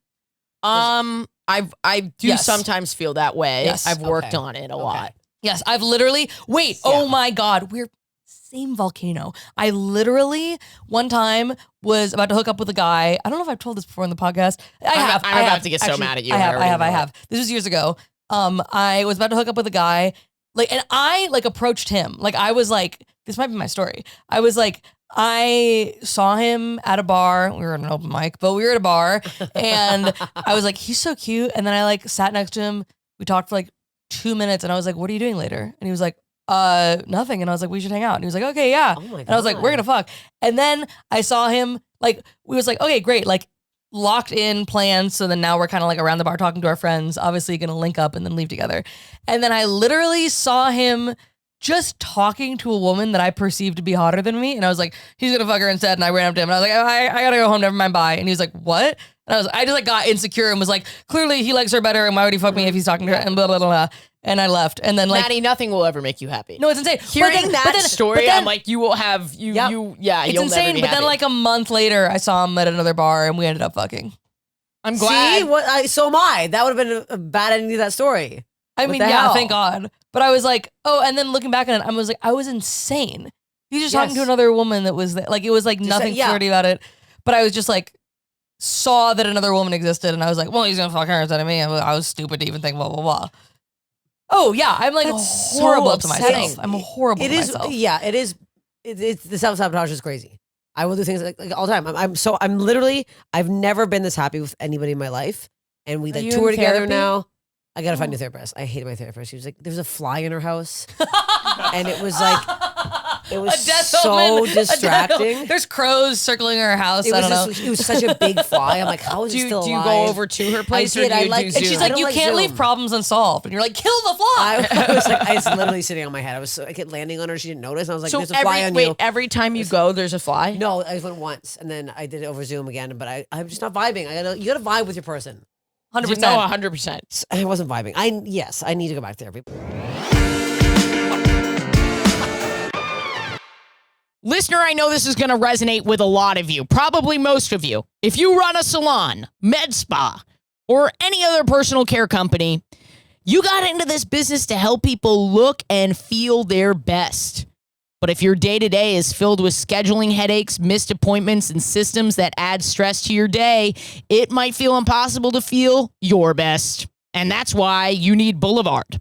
I do Yes. sometimes feel that way. Yes. I've worked Okay. on it a lot. Yes, I've literally, wait, oh my God, we're same volcano. I literally one time was about to hook up with a guy. I don't know if I've told this before in the podcast. I'm I have. about to get so mad at you. I have. already know it. This was years ago. I was about to hook up with a guy, and I approached him. I was like, this might be my story. I was like, I saw him at a bar. We were at an open mic, but we were at a bar, and I was like, he's so cute. And then I sat next to him. We talked for 2 minutes, and I was like, what are you doing later? And he was like, nothing. And I was like, we should hang out. And he was like, okay, yeah. Oh my God. And I was like, we're gonna fuck. And then I saw him like, we was like, okay, great. Like, locked in plans. So then now we're kind of like around the bar talking to our friends, obviously going to link up and then leave together. And then I literally saw him just talking to a woman that I perceived to be hotter than me. And I was like, he's going to fuck her instead. And I ran up to him and I was like, I got to go home. Never mind. Bye. And he was like, what? And I just like got insecure and was like, clearly he likes her better. And why would he fuck me if he's talking to her? And blah, blah, blah, blah. And I left. And then like, Maddie, nothing will ever make you happy. no, it's insane. Hearing that story, I'm like, you will have, it's you'll never insane. be But then happy. like a month later, I saw him at another bar and we ended up fucking. I'm glad. See, so am I. That would have been a bad ending to that story. I What mean, the yeah, hell? thank God. But I was like, oh, and then looking back on it, I was like, I was insane. He was just talking to Yes. another woman that was there. Like, it was like nothing yeah. flirty about it. But I was just like, saw that another woman existed. And I was like, well, he's going to fuck her instead of me. I was stupid to even think blah, blah, blah. Oh, yeah. I'm like That's horrible so to upsetting. myself. I'm horrible It to is. myself. Yeah, it is. It's the self-sabotage is crazy. I will do things like all the time. I'm literally, I've never been this happy with anybody in my life. And we Are like you in tour together therapy? now. I gotta find a new therapist. I hated my therapist. She was like, there was a fly in her house. And it was like, it was A death so omen. A death distracting. omen. There's crows circling her house. It I was, don't know. it was such a big fly. I'm like, how is do it you, still do you alive? go over to her place or did. do I you like- do and And Zoom? she's I like, don't you like can't leave Zoom. problems unsolved. And you're like, kill the fly. I was like, I was literally sitting on my head. I kept landing on her. She didn't notice. And I was like, so there's a fly on you. every time you go, there's a fly? No, I just went once, and then I did it over Zoom again. But I'm just not vibing. You gotta vibe with your person. 100%. No, 100%. I wasn't vibing. I need to go back to therapy. Listener, I know this is going to resonate with a lot of you, probably most of you. If you run a salon, med spa, or any other personal care company, you got into this business to help people look and feel their best. But if your day-to-day is filled with scheduling headaches, missed appointments, and systems that add stress to your day, it might feel impossible to feel your best. And that's why you need Boulevard.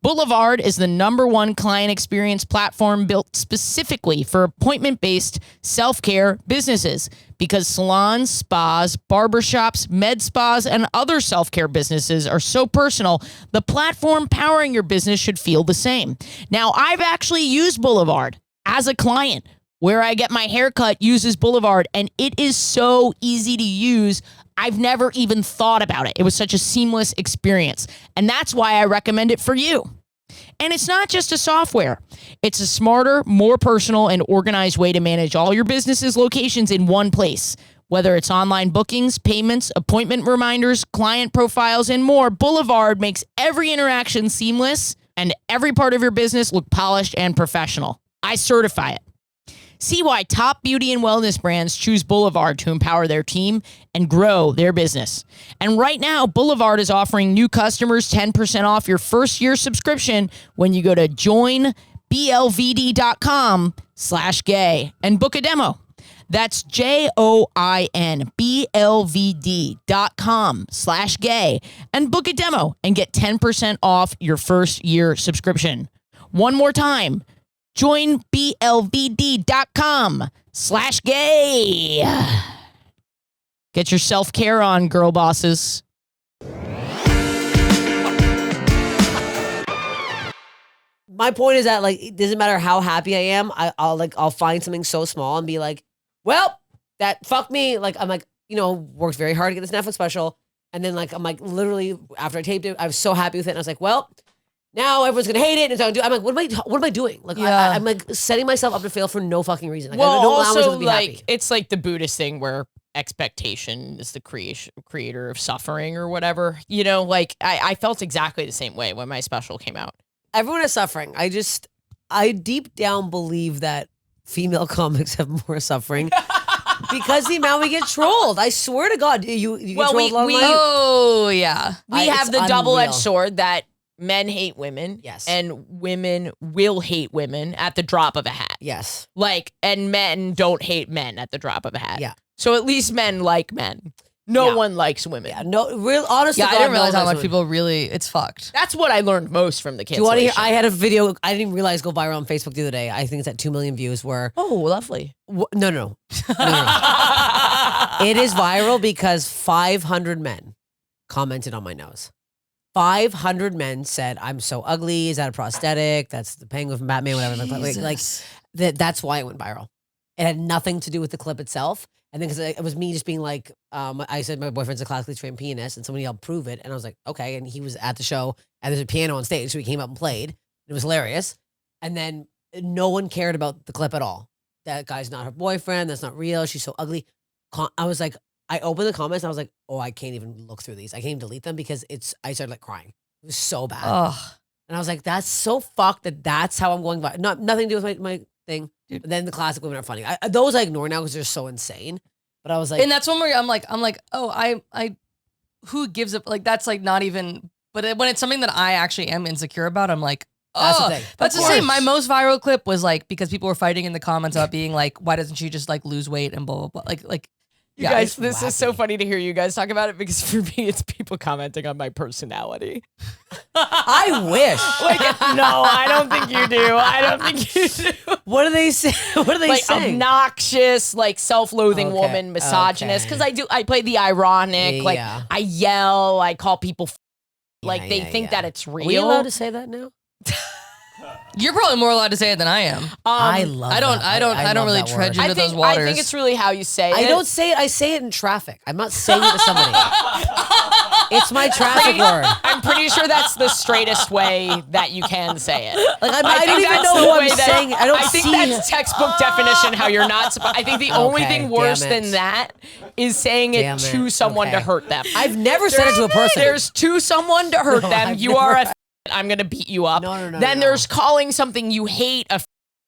Boulevard is the #1 client experience platform built specifically for appointment-based self-care businesses because salons, spas, barbershops, med spas, and other self-care businesses are so personal, the platform powering your business should feel the same. Now, I've actually used Boulevard as a client. Where I get my haircut uses Boulevard, and it is so easy to use. I've never even thought about it. It was such a seamless experience, and that's why I recommend it for you. And it's not just a software. It's a smarter, more personal, and organized way to manage all your business's locations in one place. Whether it's online bookings, payments, appointment reminders, client profiles, and more, Boulevard makes every interaction seamless and every part of your business look polished and professional. I certify it. See why top beauty and wellness brands choose Boulevard to empower their team and grow their business. And right now, Boulevard is offering new customers 10% off your first year subscription when you go to joinblvd.com/gay and book a demo. That's joinblvd.com/gay and book a demo and get 10% off your first year subscription. One more time. joinblvd.com/gay. Get your self-care on, girl bosses. My point is that like it doesn't matter how happy I am. I'll find something so small and be like, well, that fucked me. Like I'm like, worked very hard to get this Netflix special, and then like I'm like literally after I taped it, I was so happy with it, and I was like, well. Now everyone's gonna hate it, and so I'm like, what am I doing? Like, Yeah. I'm like setting myself up to fail for no fucking reason. Like, Well, I don't allow also, myself to be like, happy. it's like the Buddhist thing where expectation is the creator of suffering or whatever. Like, I felt exactly the same way when my special came out. Everyone is suffering. I deep down believe that female comics have more suffering because the amount we get trolled. I swear to God, you get Well, trolled online. Oh, yeah. We It's have the double-edged unreal. sword that men hate women. Yes. And women will hate women at the drop of a hat. Yes. Like, and men don't hate men at the drop of a hat. Yeah. So at least men like men. No Yeah. one likes women. Yeah. No. Real. Honestly, Yeah, I didn't realize how much people really, it's fucked. That's what I learned most from the Do you want to hear? cancellation. I had a video. I didn't even realize go viral on Facebook the other day. I think it's at 2 million views. Where Oh, lovely. no. It is viral because 500 men commented on my nose. 500 men said, "I'm so ugly. Is that a prosthetic? That's the penguin from Batman. Whatever." Like Jesus. that's why it went viral. It had nothing to do with the clip itself. And then because it was me just being like, I said my boyfriend's a classically trained pianist, and somebody helped prove it, and I was like, okay. And he was at the show, and there's a piano on stage, so he came up and played. It was hilarious. And then no one cared about the clip at all. That guy's not her boyfriend. That's not real. She's so ugly. I was like, I opened the comments, and I was like, oh, I can't even look through these. I can't even delete them because I started like crying. It was so bad. Ugh. And I was like, that's so fucked that's how I'm going by. Nothing to do with my thing. Dude. But then the classic women are funny. Those I ignore now because they're so insane. But I was like, And that's one where I'm like, oh, I, who gives up? Like, that's like not even, but when it's something that I actually am insecure about, I'm like, That's the oh, thing. that's Of the same. course. My most viral clip was like, because people were fighting in the comments about being like, why doesn't she just like lose weight and blah, blah, blah. Like, You yeah, guys, it's this is so wacky. funny to hear you guys talk about it because for me, it's people commenting on my personality. I wish. Like, no, I don't think you do. I don't think you do. What do they say? What are they Like saying? obnoxious, like self-loathing Okay, woman, misogynist. okay. Because I play the ironic. Like Yeah. I yell, I call people. Like Yeah, they yeah, think yeah. that it's Are we allowed real. to say that now? you're probably more allowed to say it than I am. I love. I don't love really that tread word. into those waters. I think it's really how you say it. I don't say it. I say it in traffic. I'm not saying it to somebody. It's my traffic word. I'm pretty sure that's the straightest way that you can say it. Like I think don't even that's know the who way I'm that- saying. I don't I think see. that's textbook definition how you're not supposed. I think the only Okay, thing worse damn than it. that is saying it Damn it. to someone to Okay. hurt them. I've never said it to a person. There's to someone to hurt No, them. I've You are never- a. I'm gonna beat you up. No, no, no, Then no. there's calling something you hate a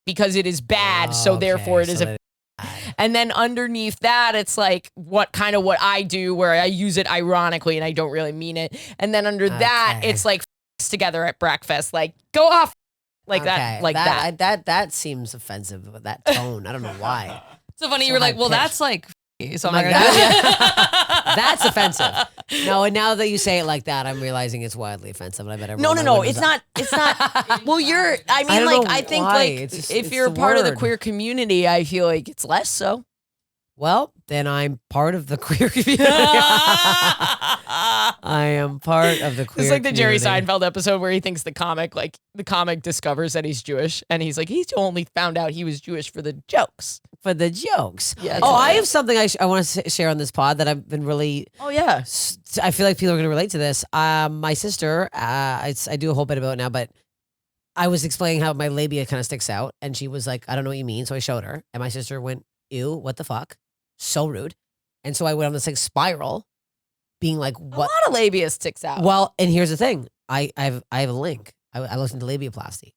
because it is bad. So Okay, therefore it is so a. And then underneath that, it's like what I do, where I use it ironically and I don't really mean it. And then under that, Okay. it's like together at breakfast, like go off, like Okay, that, like that. that seems offensive with that tone. I don't know why. So funny. So You were like, high well, pitched. that's like, so I'm Like not gonna That's offensive. No, and now that you say it like that, I'm realizing it's wildly offensive. And I better No, roll no, my no. windows It's up. not. It's not. Well, you're. I mean, don't like, know I think, why. like, It's just- if it's you're the part of the word. queer community, I feel like it's less so. Well, then I'm part of the queer community. I am part of the queer It's like the Jerry community. Seinfeld episode where he thinks the comic discovers that he's Jewish, and he's like, he's only found out he was Jewish for the jokes. For the jokes. Yeah. Oh, I have something I want to share on this pod that I've been really. Oh yeah. I feel like people are going to relate to this. My sister, I do a whole bit about it now, but I was explaining how my labia kind of sticks out, and she was like, "I don't know what you mean." So I showed her, and my sister went, "Ew, what the fuck?" So rude. And so I went on this like spiral, being like, A "What?" lot of labia sticks out. Well, and here's the thing. I have a link. I looked into labiaplasty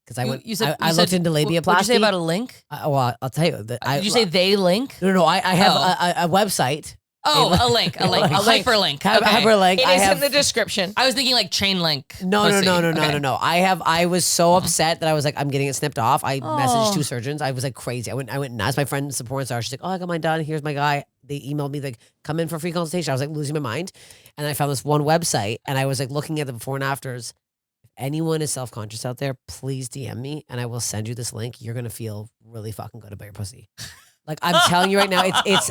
because I went. I looked into labiaplasty. What'd you say about a link? Well, I'll tell you. Did you say they link? No, I have a website. Oh, a link, a hyperlink. Hyperlink. It I is have, in the description. I was thinking like chain link. No. pussy. Okay. I was so upset that I was like, I'm getting it snipped off. I messaged Oh. 2 surgeons. I was like crazy. I went nuts. My friend, the porn star, she's like, oh, I got mine done. Here's my guy. They emailed me like, come in for a free consultation. I was like losing my mind. And I found this one website and I was like looking at the before and afters. If anyone is self-conscious out there, please DM me and I will send you this link. You're going to feel really fucking good about your pussy. Like I'm telling you right now, there's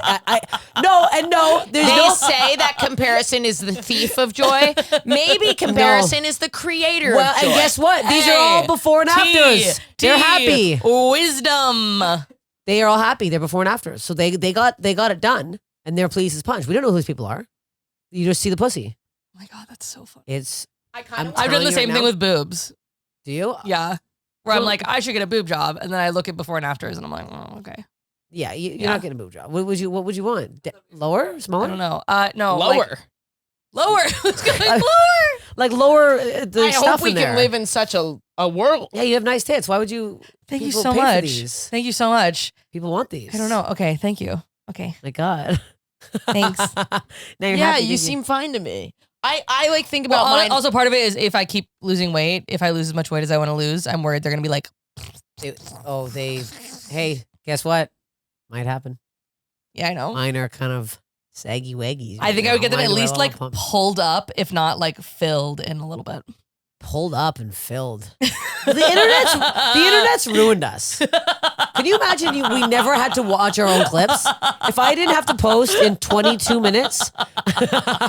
They no say that comparison is the thief of joy. Maybe comparison is the creator Well, of joy. and guess what? These are all before and afters. They're happy. Wisdom. They are all happy. They're before and afters. So they got it done, and they're pleased as punch. We don't know who these people are. You just see the pussy. Oh my god, that's so funny. It's. I kind of I'm I've done telling the you same right thing now. with boobs. Do you? Yeah. Where I'm So- like, I should get a boob job, and then I look at before and afters, and I'm like, oh, okay. Yeah. You're Yeah. not getting a boob job. What would you want? Lower? Smaller? I don't know. No, lower. Lower. Who's going lower? Like lower the I stuff hope we in there. can live in such a world. Yeah, you have nice tits. Why would you? Thank you people so pay for much. these? Thank you so much. People want these. I don't know. Okay, thank you. Okay, My God. thanks. Now you're Yeah, happy, you did seem fine to me. I like think about Well, mine. also part of it is if I keep losing weight, if I lose as much weight as I want to lose, I'm worried they're gonna be like, Hey, guess what? Might happen. yeah, I know. Mine are kind of saggy waggies. I think I would get them Mine at are least all like pump- pulled up, if not like filled in a little bit. pulled up and filled. The internet's ruined us. Can you imagine we never had to watch our own clips? If I didn't have to post in 22 minutes,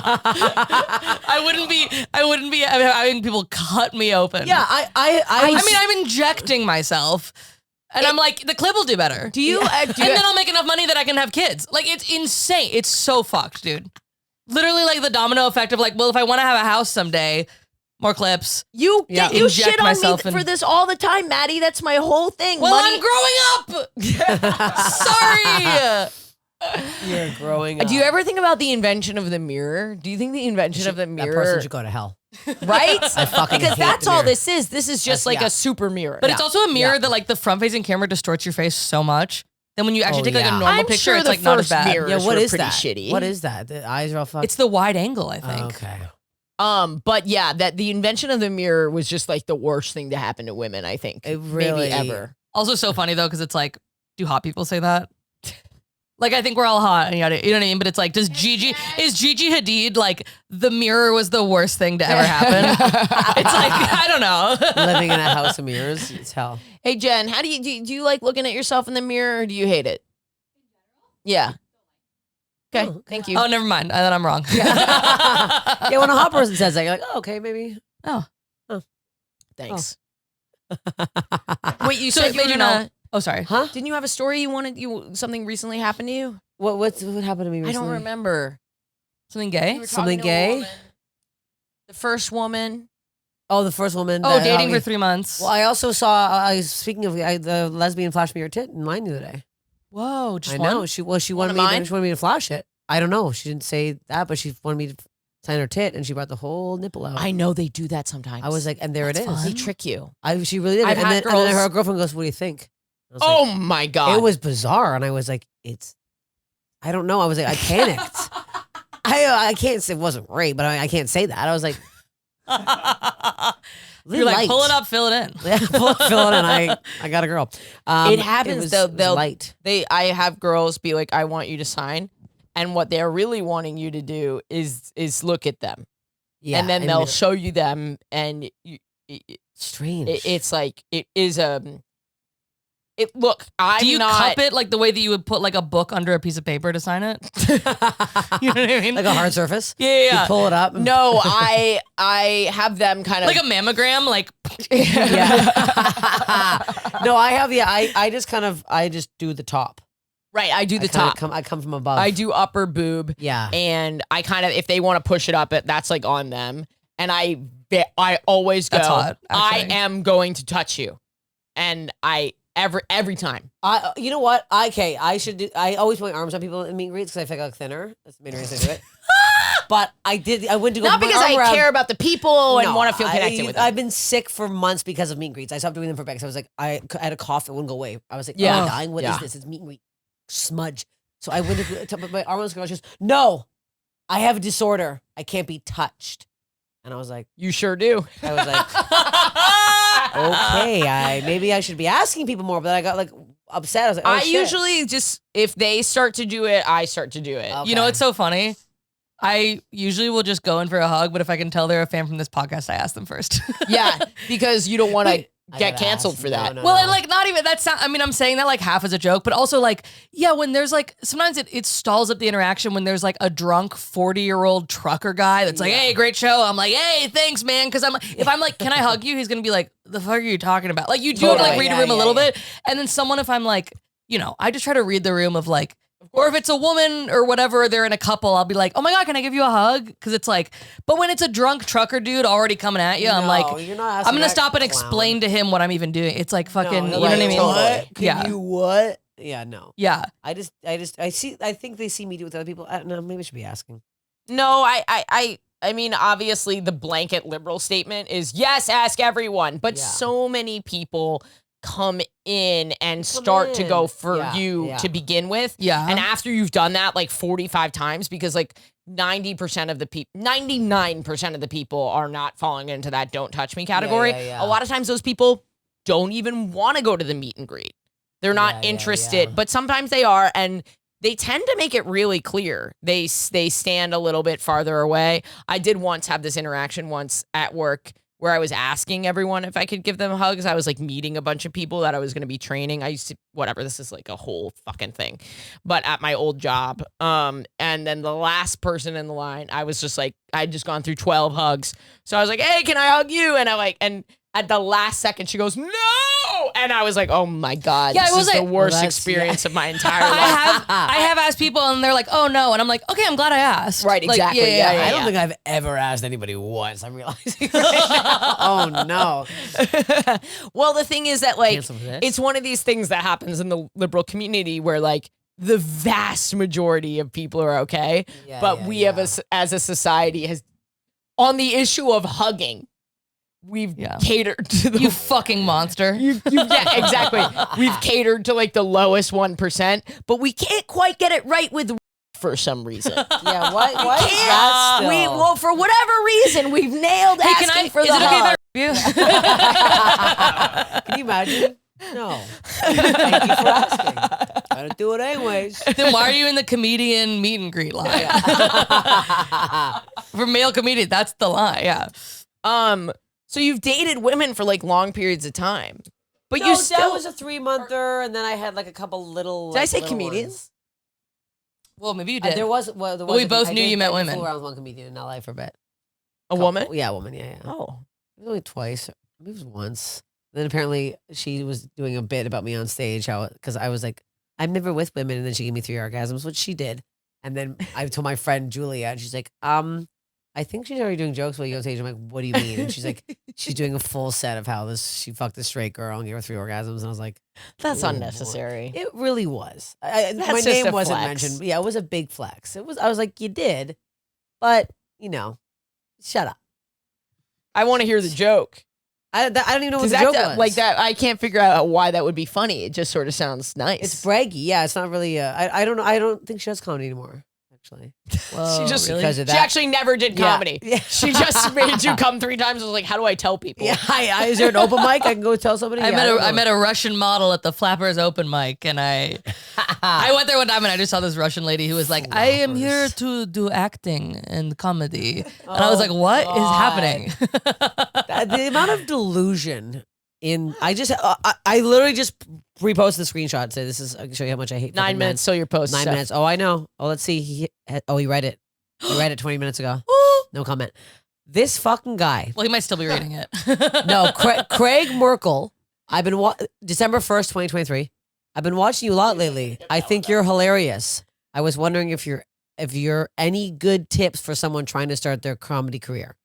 I wouldn't be having people cut me open. yeah, I I mean, I'm injecting myself And I'm like, the clip will do better. Do you? And then I'll make enough money that I can have kids. Like, it's insane. It's so fucked, dude. Literally, like, the domino effect of, like, well, if I want to have a house someday, more clips. You Inject shit on me myself for this all the time, Maddie. That's my whole thing. Well, Money. I'm growing up. Sorry. You're growing up. Do you ever think about the invention of the mirror? Do you think the invention of the That mirror, person should go to hell. right? I fucking because hate that's the all mirror. this is. This is just like yeah. a super mirror. But it's also a mirror Yeah. that, like, the front-facing camera distorts your face so much. Then when you actually take, like, a yeah. normal I'm picture, sure it's, the like, not as first bad. mirror- Yeah, Mirrors what were is pretty that? shitty. What is that? The eyes are all fucked. It's the wide angle, I think. Okay. But yeah, that the invention of the mirror was just like the worst thing to happen to women. I think It really- maybe ever. Also so funny, though, because it's like, do hot people say that? Like, I think we're all hot, and you know what I mean? But it's like, is Gigi Hadid, like, the mirror was the worst thing to ever happen? It's like, I don't know. Living in a house of mirrors, it's hell. Hey Jen, how do you like looking at yourself in the mirror, or do you hate it? Yeah. Okay, Oh, thank you. Oh, never mind. Then I'm wrong. Yeah, when a hot person says that, you're like, oh, okay, maybe. Thanks. Wait, you So said it you made were you gonna. know. Oh, sorry. Huh? Didn't you have a story you wanted? Something recently happened to you? What happened to me recently? I don't remember. Something gay? You were Something talking to a gay? woman. The first woman. Oh, the first woman. Oh, that- dating we- for 3 months. Well, I also saw. I was speaking of the lesbian flashed me her tit in line the other day. Whoa, just I one? know she wanted One me. of mine? She wanted me to flash it. I don't know. She didn't say that, but she wanted me to sign her tit, and she brought the whole nipple out. I know they do that sometimes. I was like, and there That's it is. fun. they trick you. She really did. I've and, had then, and then girls- her girlfriend goes, "What do you think?" I was Oh like, my god! it was bizarre, and I was like, I don't know. I was like, I panicked. I can't say it wasn't great, but I can't say that. I was like, You're like, light. pull it up, fill it in. Yeah, fill it in. I got a girl. It happens, though. It was They'll- light. I have girls be like, I want you to sign, and what they're really wanting you to do is look at them, Yeah, and then they'll they're show you them, and strange. it's like it is look. I'm Do you not. cup it like the way that you would put like a book under a piece of paper to sign it? You know what I mean? like a hard surface. yeah. You pull it up. And No, I have them kind of Like a mammogram, like Yeah. No, I have. Yeah, I just do the top. right. I do the I kinda top. I come from above. I do upper boob. Yeah. And I kind of, if they want to push it up, that's like on them. And I always go, That's hot, I actually. am going to touch you. And every time. You know what? I should do. I always put my arms on people in meet and greets because I feel like I look thinner. That's the main reason I do it. But I went to go. Not put my because arm I around- care about the people and No, want to feel connected with them. I've been sick for months because of meet and greets. I stopped doing them for bags. I was like, I had a cough. It wouldn't go away. I was like, Yeah. I'm dying. What is Yeah. this? It's meet and greet smudge. So I went to put my arm on this girl. She goes, no, I have a disorder. I can't be touched. And I was like, You sure do. I was like, okay, maybe I should be asking people more. But then I got like upset. I was like, oh, I shit. usually just, if they start to do it, I start to do it. Okay. You know, it's so funny. I usually will just go in for a hug, but if I can tell they're a fan from this podcast, I ask them first. Yeah, because you don't want to I get gotta canceled ask. for that. No, Well, no. and like not even that's. I mean, I'm saying that like half as a joke, but also like, yeah, when there's like sometimes it stalls up the interaction when there's like a drunk 40-year-old trucker guy that's like, Yeah. hey, great show. I'm like, hey, thanks, man. Because if I'm like, can I hug you? He's gonna be like, the fuck are you talking about? Like you do have to like Totally. read a Yeah, room a yeah, little yeah. bit, and then someone if I'm like, you know, I just try to read the room of like. Or if it's a woman or whatever, they're in a couple, I'll be like, oh my God, can I give you a hug? Because it's like, but when it's a drunk trucker dude already coming at you, I'm No, like, you're not I'm asking going to that stop and clown. explain to him what I'm even doing. It's like fucking, No, you know what I mean? What? Can Yeah. you what? Yeah, no. Yeah. I think they see me do it with other people. I don't know. Maybe I should be asking. No, I mean, obviously, the blanket liberal statement is yes, ask everyone, but Yeah. so many people come in and start to go for Yeah, you yeah. to begin with. Yeah. And after you've done that like 45 times, because like 90% of the people, 99% of the people are not falling into that don't touch me category. yeah. A lot of times those people don't even want to go to the meet and greet. They're not Yeah, interested, yeah. but sometimes they are. And they tend to make it really clear. They stand a little bit farther away. I did once have this interaction once at work where I was asking everyone if I could give them hugs. I was like meeting a bunch of people that I was going to be training. I used to, whatever, this is like a whole fucking thing. But at my old job, and then the last person in the line, I was just like, I'd just gone through 12 hugs. So I was like, hey, can I hug you? And I like, and at the last second, she goes, no! no. And I was like, oh my God, Yeah, this it is was the like- worst Well, experience of my entire life. I have asked people and they're like, oh no. And I'm like, okay, I'm glad I asked. Right, Like, exactly, yeah. I don't think I've ever asked anybody once. I'm realizing right now. Oh no. Well, the thing is that like Cancel this. it's one of these things that happens in the liberal community where like the vast majority of people are okay, Yeah, but yeah, we yeah. have as a society has on the issue of hugging, we've Yeah. catered to the You fucking monster. yeah, exactly. We've catered to like the lowest 1%, but we can't quite get it right with for some reason. Yeah, why is that still? Well, for whatever reason, we've nailed Hey, asking for is the it okay hug. if I review? Can you imagine? No. Thank you for asking. Gotta do it anyways. Then why are you in the comedian meet and greet line? For male comedian, that's the line. Yeah. So you've dated women for like long periods of time, but No, you still. that was a 3-monther, and then I had like a couple little. Did I say little comedians? ones. Well, maybe you did. There was. Well, there But we was both knew you met women. Fool around with one comedian in LA for a bit. A woman? Yeah, a woman. Yeah. Oh. It was only twice. Maybe it was once. Then apparently she was doing a bit about me on stage, how because I was like, I'm never with women, and then she gave me 3 orgasms, which she did. And then I told my friend Julia, and she's like, I think she's already doing jokes while you on stage. I'm like, what do you mean? And she's like, she's doing a full set of how she fucked this straight girl and gave her 3 orgasms. And I was like, That's "Ooh, unnecessary. boy." It really was. That's My just name a wasn't flex. mentioned. Yeah, it was a big flex. It was. I was like, you did, but shut up. I want to hear the joke. I don't even know what 'Cause the that, joke was. like that, I can't figure out why that would be funny. It just sort of sounds nice. It's braggy. Yeah, it's not really. I don't know. I don't think she does comedy anymore. Actually, she just because of she that. actually never did Yeah. comedy. Yeah. She just made you come 3 times. I was like, how do I tell people? Yeah, is there an open mic? I can go tell somebody. I Yeah, met don't I know. met a Russian model at the Flappers open mic, and I went there one time and I just saw this Russian lady who was like, "I am here to do acting and comedy," and I was like, "What is happening?" The amount of delusion in. I literally just reposted the screenshot. And say this is. I can show you how much I hate 9 fucking minutes, so your post. 9 Steph. minutes. Oh, I know. Oh, let's see. He read it. He read it 20 minutes ago. No comment. This fucking guy. Well, he might still be reading it. No, Craig Merkel. I've been December 1st, 2023. I've been watching you a lot lately. I think you're hilarious. I was wondering if you're any good tips for someone trying to start their comedy career.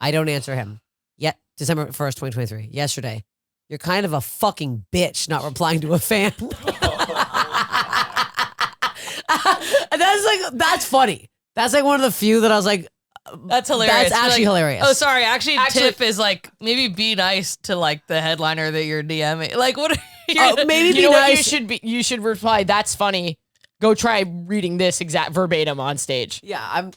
I don't answer him. Yet December 1st, 2023. Yesterday. You're kind of a fucking bitch not replying to a fan. That's funny. That's like one of the few that I was like, That's hilarious. That's actually Like, hilarious. Oh, sorry. Actually, tip is like maybe be nice to like the headliner that you're DMing. Like, what? Maybe You be know what nice. you should reply. That's funny. Go try reading this exact verbatim on stage. Yeah, I'm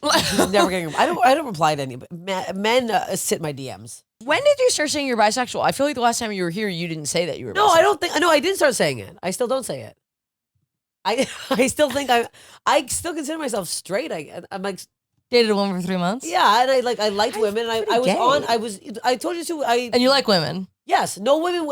never getting. I don't reply to any. But men sit in my DMs. When did you start saying you're bisexual? I feel like the last time you were here, you didn't say that you were. No, bisexual. I don't think. No, I didn't start saying it. I still don't say it. I still think I still consider myself straight. I'm like, Dated a woman for 3 months. yeah, and I liked women. And I was gay. I told you to. And you like women. Yes, no women.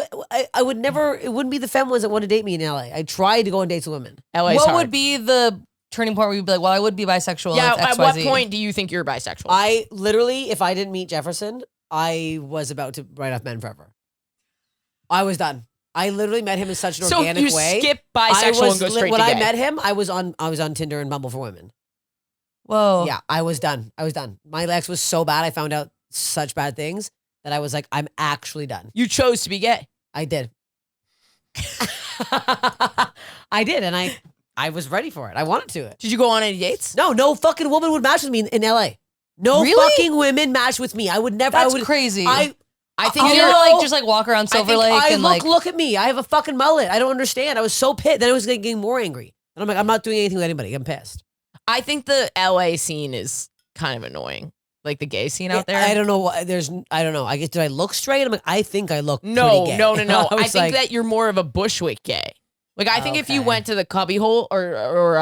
I would never. It wouldn't be the femme ones that want to date me in LA. I tried to go on dates with women. LA's What hard. would be the turning point where you'd be like, well, I would be bisexual. Yeah, if at what XYZ. point do you think you're bisexual? I literally, if I didn't meet Jefferson, I was about to write off Men Forever. I was done. I literally met him in such an so organic you way. skip bisexual and go straight when to gay. I met him, I was on Tinder and Bumble for women. Whoa. Yeah, I was done. My ex was so bad. I found out such bad things that I was like, I'm actually done. You chose to be gay. I did. I did, and I was ready for it. I wanted to. Did you go on any dates? No fucking woman would match with me in LA. No Really? fucking women match with me. I would never. That's I would, crazy. I think you you're know, like just like walk around Silver Lake and look at me. I have a fucking mullet. I don't understand. I was so pissed. Then I was getting more angry. And I'm like, I'm not doing anything with anybody. I'm pissed. I think the LA scene is kind of annoying. Like the gay scene out there. I don't know. I don't know. I guess, did I look straight? I'm like, I think I look No, pretty gay. no. I was think like, that you're more of a Bushwick gay. Like I think if you Okay. went to the Cubbyhole or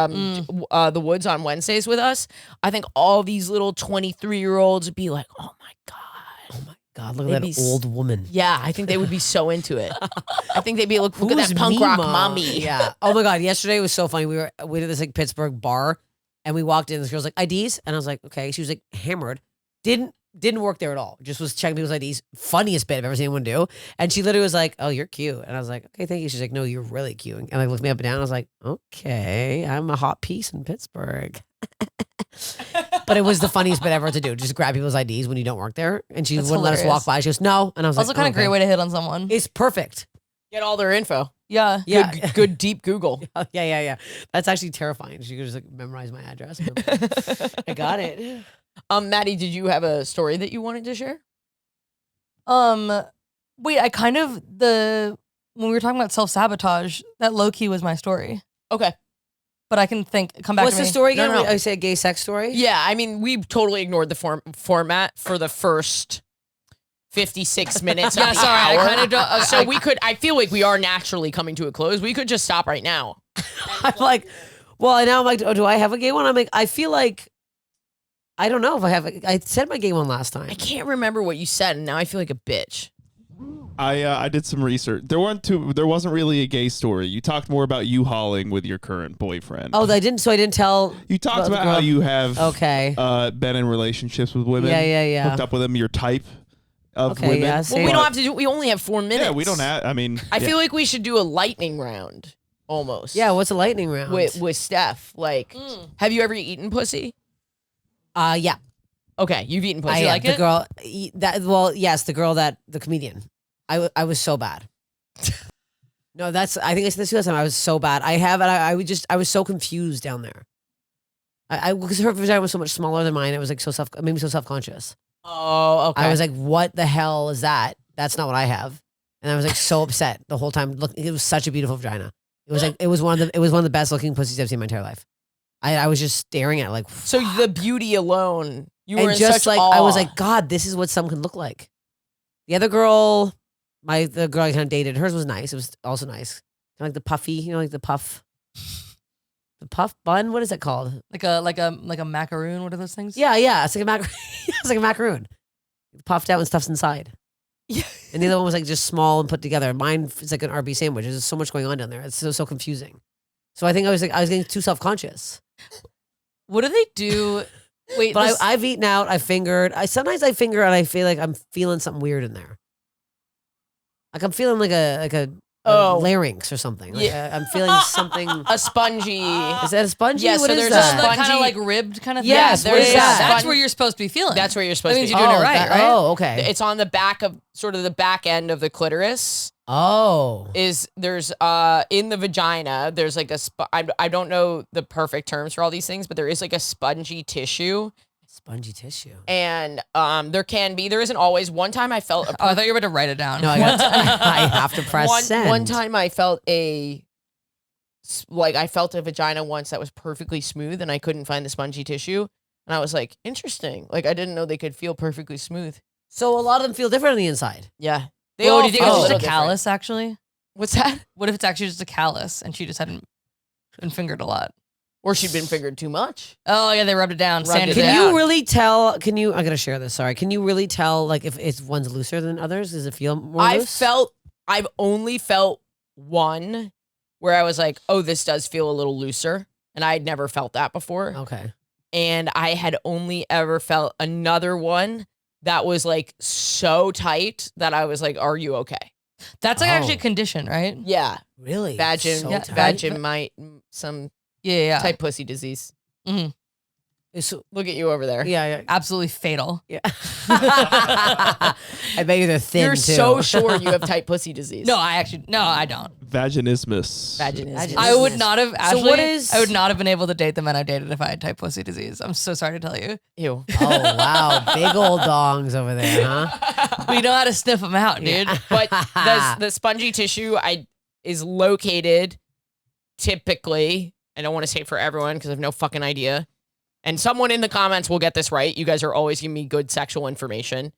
the Woods on Wednesdays with us, I think all these little 23-year-olds would be like, "Oh my god, God, look they'd at be that old woman. yeah." I think they would be so into it. I think they'd be look at Who's that punk rock Mima? mommy. Yeah. Oh my God. Yesterday was so funny. We did this like Pittsburgh bar and we walked in. This girl's like, IDs? And I was like, okay. She was like hammered. Didn't didn't work there at all. Just was checking people's IDs. Funniest bit I've ever seen anyone do. And she literally was like, "Oh, you're cute." And I was like, "Okay, thank you." She's like, "No, you're really cute." And like looked me up and down. I was like, "Okay, I'm a hot piece in Pittsburgh." But it was the funniest bit ever to do. Just grab people's IDs when you don't work there. And she wouldn't let us walk by. She goes, "No." And I was Also like, kind of okay. great way to hit on someone. It's perfect. Get all their info. Yeah. Yeah. Good deep Google. Yeah. That's actually terrifying. She could just like memorize my address. I got it. Maddie, did you have a story that you wanted to share? Wait, I kind of when we were talking about self-sabotage, that low-key was my story. Okay. But I can come back What's to me. the story again? No. I say a gay sex story? Yeah, I mean, we totally ignored the format for the first 56 minutes of the sorry, hour. I kind of don't. So we could, I feel like we are naturally coming to a close. We could just stop right now. I'm like, well, now I'm like, oh, do I have a gay one? I'm like, I feel like, I don't know if I have. I said my gay one last time. I can't remember what you said, and now I feel like a bitch. I did some research. There wasn't really a gay story. You talked more about you hauling with your current boyfriend. Oh, I didn't. So I didn't tell. You talked about how you have been in relationships with women. Yeah. Hooked up with them. Your type of Okay, women. yeah, Well, we don't have to do. We only have 4 minutes. Yeah, we don't have. I mean, I feel like we should do a lightning round, almost. Yeah, what's a lightning round? with Steph. Like, have you ever eaten pussy? Yeah. Okay, you've eaten pussy. I You am. like The it? girl. Well, yes, the girl the comedian. I was so bad. No, I think I said this last time. I was so bad. I was so confused down there. Because her vagina was so much smaller than mine. It was like it made me so self-conscious. Oh, okay. I was like, what the hell is that? That's not what I have. And I was like so upset the whole time. Look, it was such a beautiful vagina. It was one of the best looking pussies I've seen in my entire life. I was just staring at it like, so the beauty alone, you were and in just such like awe. I was like, God, this is what some can look like. The other girl, the girl I kind of dated, hers was nice. It was also nice. Kind of like the puffy, like the puff bun. What is that called? Like a macaroon. What are those things? Yeah. It's like a macaroon. It's like a macaroon, puffed out and stuff's inside. Yeah. And the other one was like just small and put together. Mine is like an RB sandwich. There's so much going on down there. It's so confusing. So I think I was getting too self-conscious. What do they do? Wait, But I've eaten out. I fingered. Sometimes I finger and I feel like I'm feeling something weird in there. Like I'm feeling like a larynx or something. Like I'm feeling something. a spongy. Is that a spongy? Yeah, What so is there's a that? spongy- kind of like ribbed kind of thing. Yes, what is that? That's where you're supposed to be feeling. That's where you're supposed That to means be. you're doing it right, right? Oh, okay. It's on the back of sort of the back end of the clitoris. Oh. There's in the vagina, there's like I don't know the perfect terms for all these things, but there is like a spongy tissue. Spongy tissue. And there isn't always. One time I felt Oh, I thought you were about to write it down. No, I have to press send. One time I felt I felt a vagina once that was perfectly smooth and I couldn't find the spongy tissue. And I was like, interesting. Like I didn't know they could feel perfectly smooth. So a lot of them feel different on the inside. Yeah. Do you think feel it's just little a callus, actually? What's that? What if it's actually just a callus and she just hadn't been fingered a lot? Or she'd been fingered too much. Oh, yeah, they rubbed it down. Sanded it Can down. you really tell? I gotta share this. Sorry. Can you really tell like if one's looser than others? Does it feel more loose? I've only felt one where I was like, oh, this does feel a little looser. And I had never felt that before. Okay. And I had only ever felt another one that was like so tight that I was like, are you okay? That's like actually a condition, right? Yeah. Really? Vagin, So yeah, tight? some Yeah. type pussy disease. Mm-hmm. Look at you over there. Yeah. Absolutely fatal. Yeah. I bet you they're thin You're too. so sure you have tight pussy disease. No, I don't. vaginismus. Vaginismus. I would not have actually. what is- I would not have been able to date the men I dated if I had type pussy disease. I'm so sorry to tell you. Ew. Oh wow, big old dongs over there, huh? We know how to sniff them out, dude. But the spongy tissue is located typically, I don't want to say for everyone because I have no fucking idea. And someone in the comments will get this right. You guys are always giving me good sexual information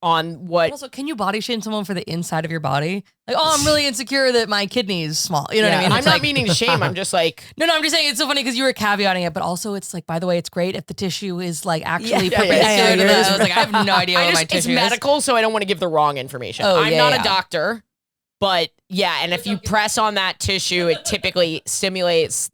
on what. Also, can you body shame someone for the inside of your body? Like, oh, I'm really insecure that my kidney is small. You know what I mean? I'm It's not like, meaning to shame. I'm just like, No, I'm just saying it's so funny because you were caveating it, but also it's like, by the way, it's great if the tissue is like actually Yeah, perpendicular yeah, to yeah. that. I was like, I have no idea what my it's tissue is. medical, so I don't want to give the wrong information. Oh, I'm yeah, not yeah. a doctor, but yeah, and if you press on that tissue, it typically stimulates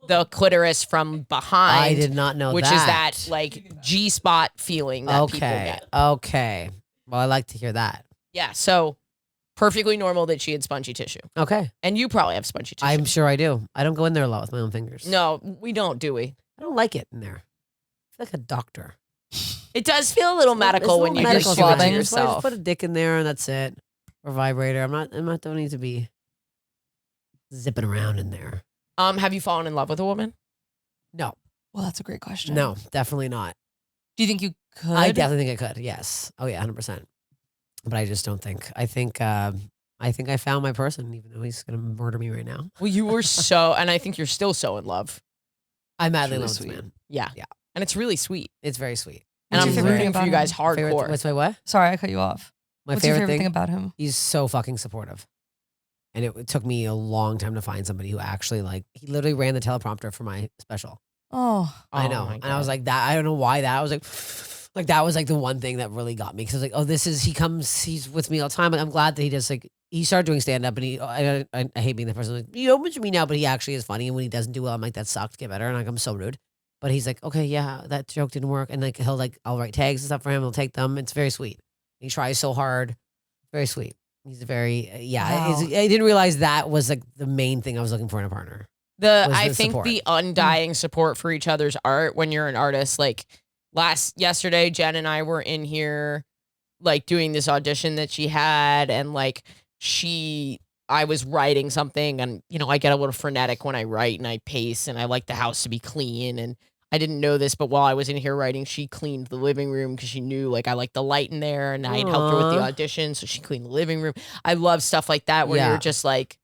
the clitoris from behind. I did not know which that. is that like G-spot feeling that people get. Okay. Well, I like to hear that. Yeah, so perfectly normal that she had spongy tissue. Okay. And you probably have spongy tissue. I'm sure I do. I don't go in there a lot with my own fingers. No, we don't, do we? I don't like it in there. I feel like a doctor. It does feel a little medical when you just do it to swabbing. yourself. Just put a dick in there and that's it. Or vibrator. I'm not don't need to be zipping around in there. Have you fallen in love with a woman? No. Well, that's a great question. No, definitely not. Do you think you could? I definitely think I could. Yes. Oh yeah, 100%. But I just don't think. I think I found my person, even though he's gonna murder me right now. Well, you were so, and I think you're still so in love. I'm madly in really love with this sweet. man. Yeah. Yeah. And it's really sweet. It's very sweet. And What's I'm your favorite rooting thing for you about guys him? hardcore. What's my what? Sorry, I cut you off. My What's your favorite favorite thing about him? He's so fucking supportive. And it took me a long time to find somebody who actually he literally ran the teleprompter for my special. Oh, I Oh know. my And I was God. like that. I don't know why that. I was like that was like the one thing that really got me. Cause I was like, oh, he's with me all the time. And I'm glad that he just he started doing stand up and I hate being the person like, he opens to me now, but he actually is funny. And when he doesn't do well, I'm like, that sucked, get better. And I'm so rude. But he's like, okay, yeah, that joke didn't work. And I'll write tags and stuff for him. He'll take them. It's very sweet. He tries so hard. Very sweet. He's very, Wow. I didn't realize that was like the main thing I was looking for in a partner. I the think support. the undying support for each other's art when you're an artist, like yesterday, Jen and I were in here like doing this audition that she had, and like I was writing something, and I get a little frenetic when I write and I pace, and I like the house to be clean, and I didn't know this, but while I was in here writing, she cleaned the living room because she knew like I liked the light in there, and I had helped her with the Aw. audition, so she cleaned the living room. I love stuff like that where Yeah. you're just like,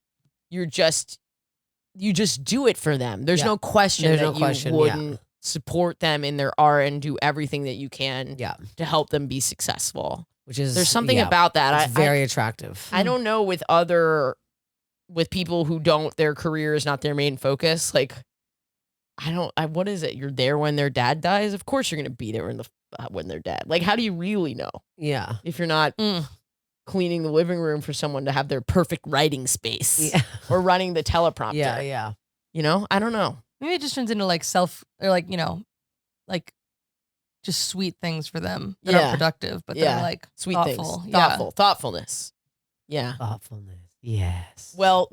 you just do it for them. There's Yeah. no question There's that no you question, yeah. wouldn't support them in their art and do everything that you can Yeah. to help them be successful. Which is, There's something yeah, about that. it's very attractive. I don't know with people who their career is not their main focus. Like, what is it? You're there when their dad dies? Of course you're going to be there when they're dead. Like, how do you really know Yeah. if you're not cleaning the living room for someone to have their perfect writing space Yeah. or running the teleprompter? Yeah. Yeah. I don't know. maybe it just turns into like like just sweet things for them that Yeah. are productive, but Yeah. they're like Sweet thoughtful. things. Yeah. Thoughtfulness. Yeah. Thoughtfulness. Yes. Well,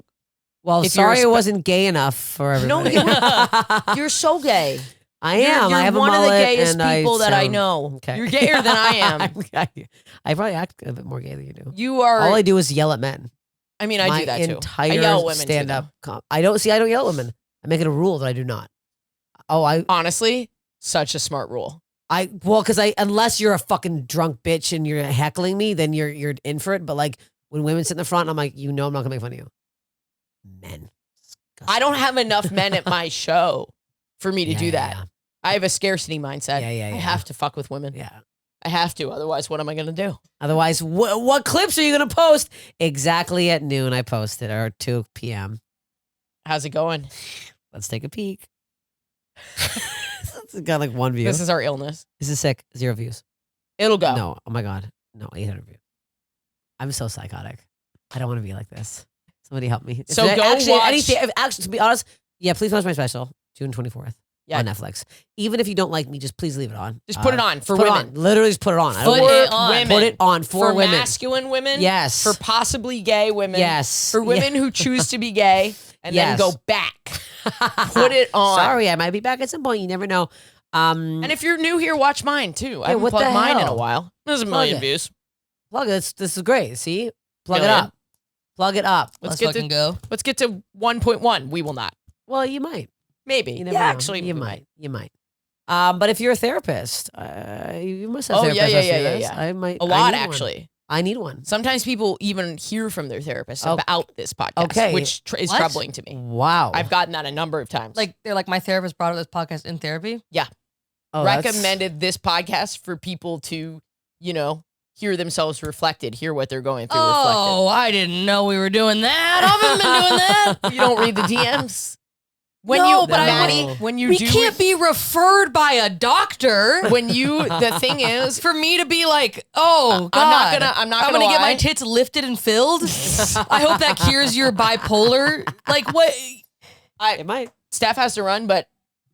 Well, if you're sorry a it spe- wasn't gay enough for No, everybody. you're so gay. I am. You're I have one a of the mullet gayest and I people that I sound- know. Okay. You're gayer than I am. I probably act a bit more gay than you do. You are. All I do is yell at men. I mean, I My do that too. entire I yell at women stand too, up. I don't yell at women. I make it a rule that I do not. Oh, Honestly, such a smart rule. because unless you're a fucking drunk bitch and you're heckling me, then you're in for it. But like when women sit in the front, I'm like, I'm not gonna make fun of you. Men. I don't have enough men at my show for me to do that. Yeah. I have a scarcity mindset. Yeah, yeah, I yeah. have to fuck with women. Yeah. I have to. Otherwise, what am I going to do? Otherwise, what clips are you gonna post? Exactly at noon, I posted, or 2 p.m. How's it going? Let's take a peek. It's got like 1 view. This is our illness. This is sick. 0 views. It'll go. No. Oh my god. No. 800 views. I'm so psychotic. I don't want to be like this. Somebody help me. So go watch- to be honest, yeah. Please watch my special, June 24th Yeah. on Netflix. Even if you don't like me, just please leave it on. Just put it on for put it women. on. Literally, just put it on. I don't Put care. it on. Women. Put it on for women. masculine women. Yes. For possibly gay women. Yes. For women who choose to be gay and Yes. then go back. Put it on. Sorry, I might be back at some point. You never know. And if you're new here, watch mine too. I haven't what plugged the mine in a hell? while. There's a Plug million it. views. plug it. This is great. See, plug Million. it up. Plug it up. Let's get fucking go. Let's get to 1.1. We will not. Well, you might. Maybe. You never Yeah, know. actually, you we might. You might. But if you're a therapist, you must have Oh, therapists. yeah, that yeah, do yeah, this. yeah. I might. A I lot, need one. actually. I need one. Sometimes people even hear from their therapist Oh. about this podcast, Okay. which is What? troubling to me. Wow. I've gotten that a number of times. Like they're like my therapist brought up this podcast in therapy. Oh, that's- recommended this podcast for people to, hear themselves reflected, hear what they're going through Oh, I didn't know we were doing that. I haven't been doing that. reflected. You don't read the DMs? When No, you, but I Maddie, wanna- when you We do can't be referred by a doctor. the thing is, For me to be like, oh, God, I'm not gonna get lie. my tits lifted and filled. I hope that cures your bipolar. Like what? It might. Steph has to run, but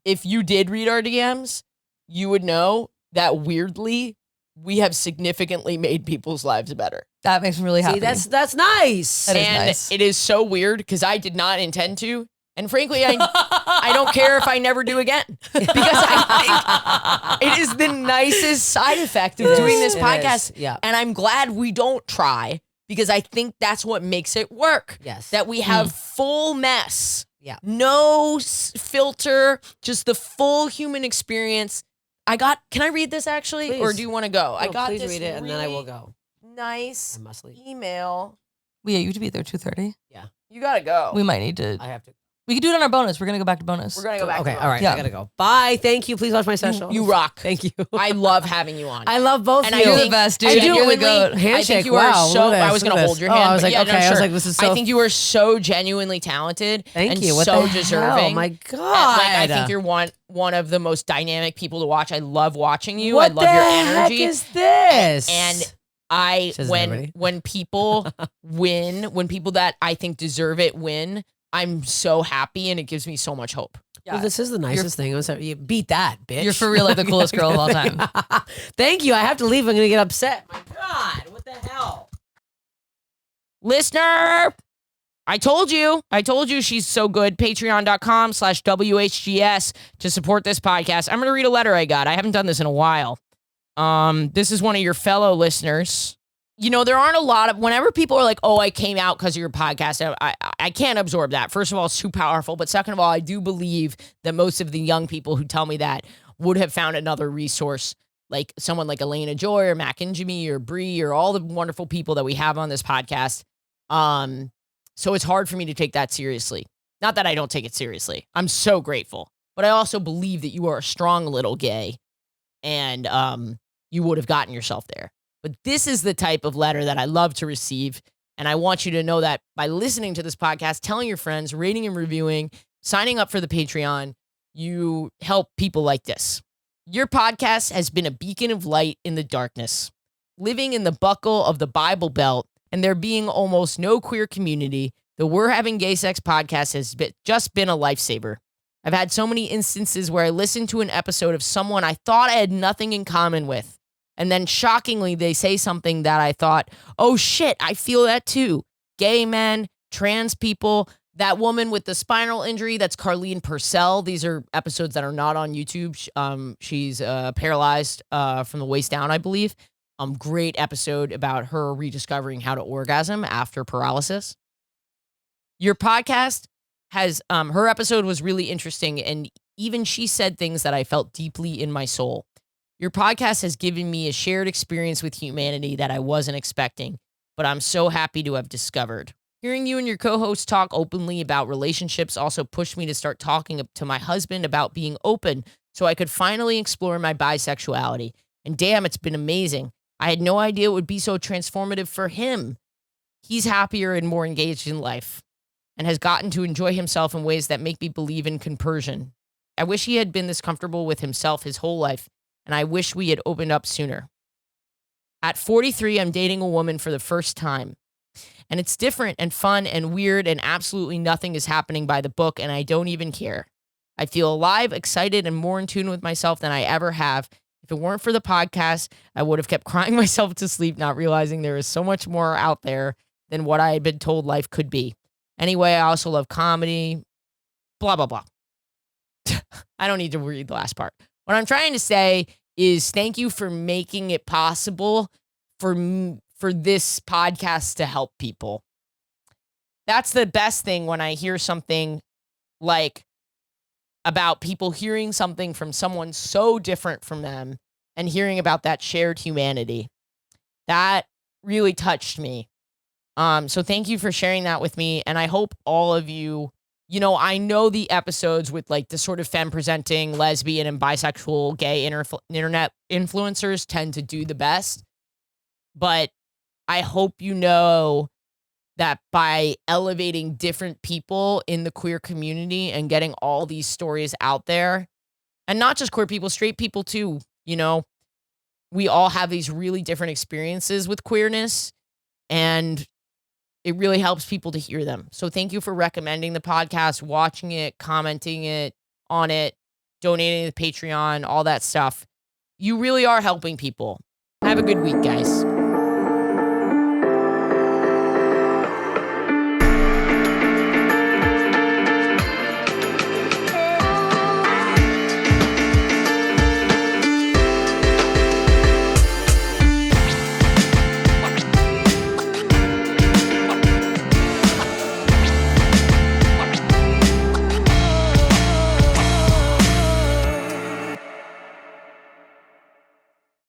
if you did read our DMs, you would know that weirdly, we have significantly made people's lives better. That makes me really happy. See, that's nice. That is And nice. it is so weird because I did not intend to. And frankly, I don't care if I never do again. Because I think it is the nicest side effect of doing this It podcast. is. Yeah. And I'm glad we don't try because I think that's what makes it work. Yes. That we have full mess. Yeah. No filter, just the full human experience. Can I read this actually? Please. Or do you want to go? I No, got please this read it, and then I will really go. nice I must leave. email. Well, yeah, you have to be there 2:30. You gotta go. We might need to. I have to. We could do it on our bonus. We're gonna go back to bonus. We're gonna go back. Okay, to all right. Yeah. I gotta go. Bye. Thank you. Please watch my session. You rock. Thank you. I love having you on. I love both And of I you. You're the think- best, dude. I You're the genuinely- goat. I Handshake. think you Wow, are so. look at I was this, gonna look at hold this. your Oh, hand. I was but like, yeah, okay. no, I was sure. like, this is so. I think you are so genuinely talented. Thank and you. What so the deserving. hell? My And, God. like, I think you're one of the most dynamic people to watch. I love watching you. What I love the your heck energy. is this? And Says when everybody. people win, when people that I think deserve it win, I'm so happy and it gives me so much hope. Well, this is the nicest thing. I'm sorry. You beat that, bitch. You're for real like the coolest girl of all time. Thank you. I have to leave. I'm gonna get upset. My God, what the hell? Listener, I told you she's so good. Patreon.com/WHGS to support this podcast. I'm going to read a letter I got. I haven't done this in a while. This is one of your fellow listeners. You know, there aren't a lot of, whenever people are like, oh, I came out because of your podcast, I can't absorb that. First of all, it's too powerful. But second of all, I do believe that most of the young people who tell me that would have found another resource, like someone like Elena Joy or Mac and Jimmy or Bree or all the wonderful people that we have on this podcast. So it's hard for me to take that seriously. Not that I don't take it seriously. I'm so grateful. But I also believe that you are a strong little gay and you would have gotten yourself there. But this is the type of letter that I love to receive. And I want you to know that by listening to this podcast, telling your friends, rating and reviewing, signing up for the Patreon, you help people like this. Your podcast has been a beacon of light in the darkness. Living in the buckle of the Bible Belt and there being almost no queer community, the We're Having Gay Sex podcast has just been a lifesaver. I've had so many instances where I listened to an episode of someone I thought I had nothing in common with. And then shockingly, they say something that I thought, oh shit, I feel that too. Gay men, trans people, that woman with the spinal injury, that's Carlene Purcell. These are episodes that are not on YouTube. She's paralyzed from the waist down, I believe. Great episode about her rediscovering how to orgasm after paralysis. Your podcast has, her episode was really interesting. And even she said things that I felt deeply in my soul. Your podcast has given me a shared experience with humanity that I wasn't expecting, but I'm so happy to have discovered. Hearing you and your co-host talk openly about relationships also pushed me to start talking to my husband about being open so I could finally explore my bisexuality. And damn, it's been amazing. I had no idea it would be so transformative for him. He's happier and more engaged in life and has gotten to enjoy himself in ways that make me believe in conversion. I wish he had been this comfortable with himself his whole life, and I wish we had opened up sooner. At 43, I'm dating a woman for the first time. And it's different and fun and weird, and absolutely nothing is happening by the book, and I don't even care. I feel alive, excited, and more in tune with myself than I ever have. If it weren't for the podcast, I would have kept crying myself to sleep, not realizing there is so much more out there than what I had been told life could be. Anyway, I also love comedy, blah, blah, blah. I don't need to read the last part. What I'm trying to say is thank you for making it possible for this podcast to help people. That's the best thing when I hear something like about people hearing something from someone so different from them and hearing about that shared humanity. That really touched me. So thank you for sharing that with me. And I hope all of you, you know, I know the episodes with like the sort of femme presenting lesbian and bisexual gay internet influencers tend to do the best. But I hope you know that by elevating different people in the queer community and getting all these stories out there, and not just queer people, straight people too, you know, we all have these really different experiences with queerness. And it really helps people to hear them. So thank you for recommending the podcast, watching it, commenting it on it, donating to the Patreon, all that stuff. You really are helping people. Have a good week, guys.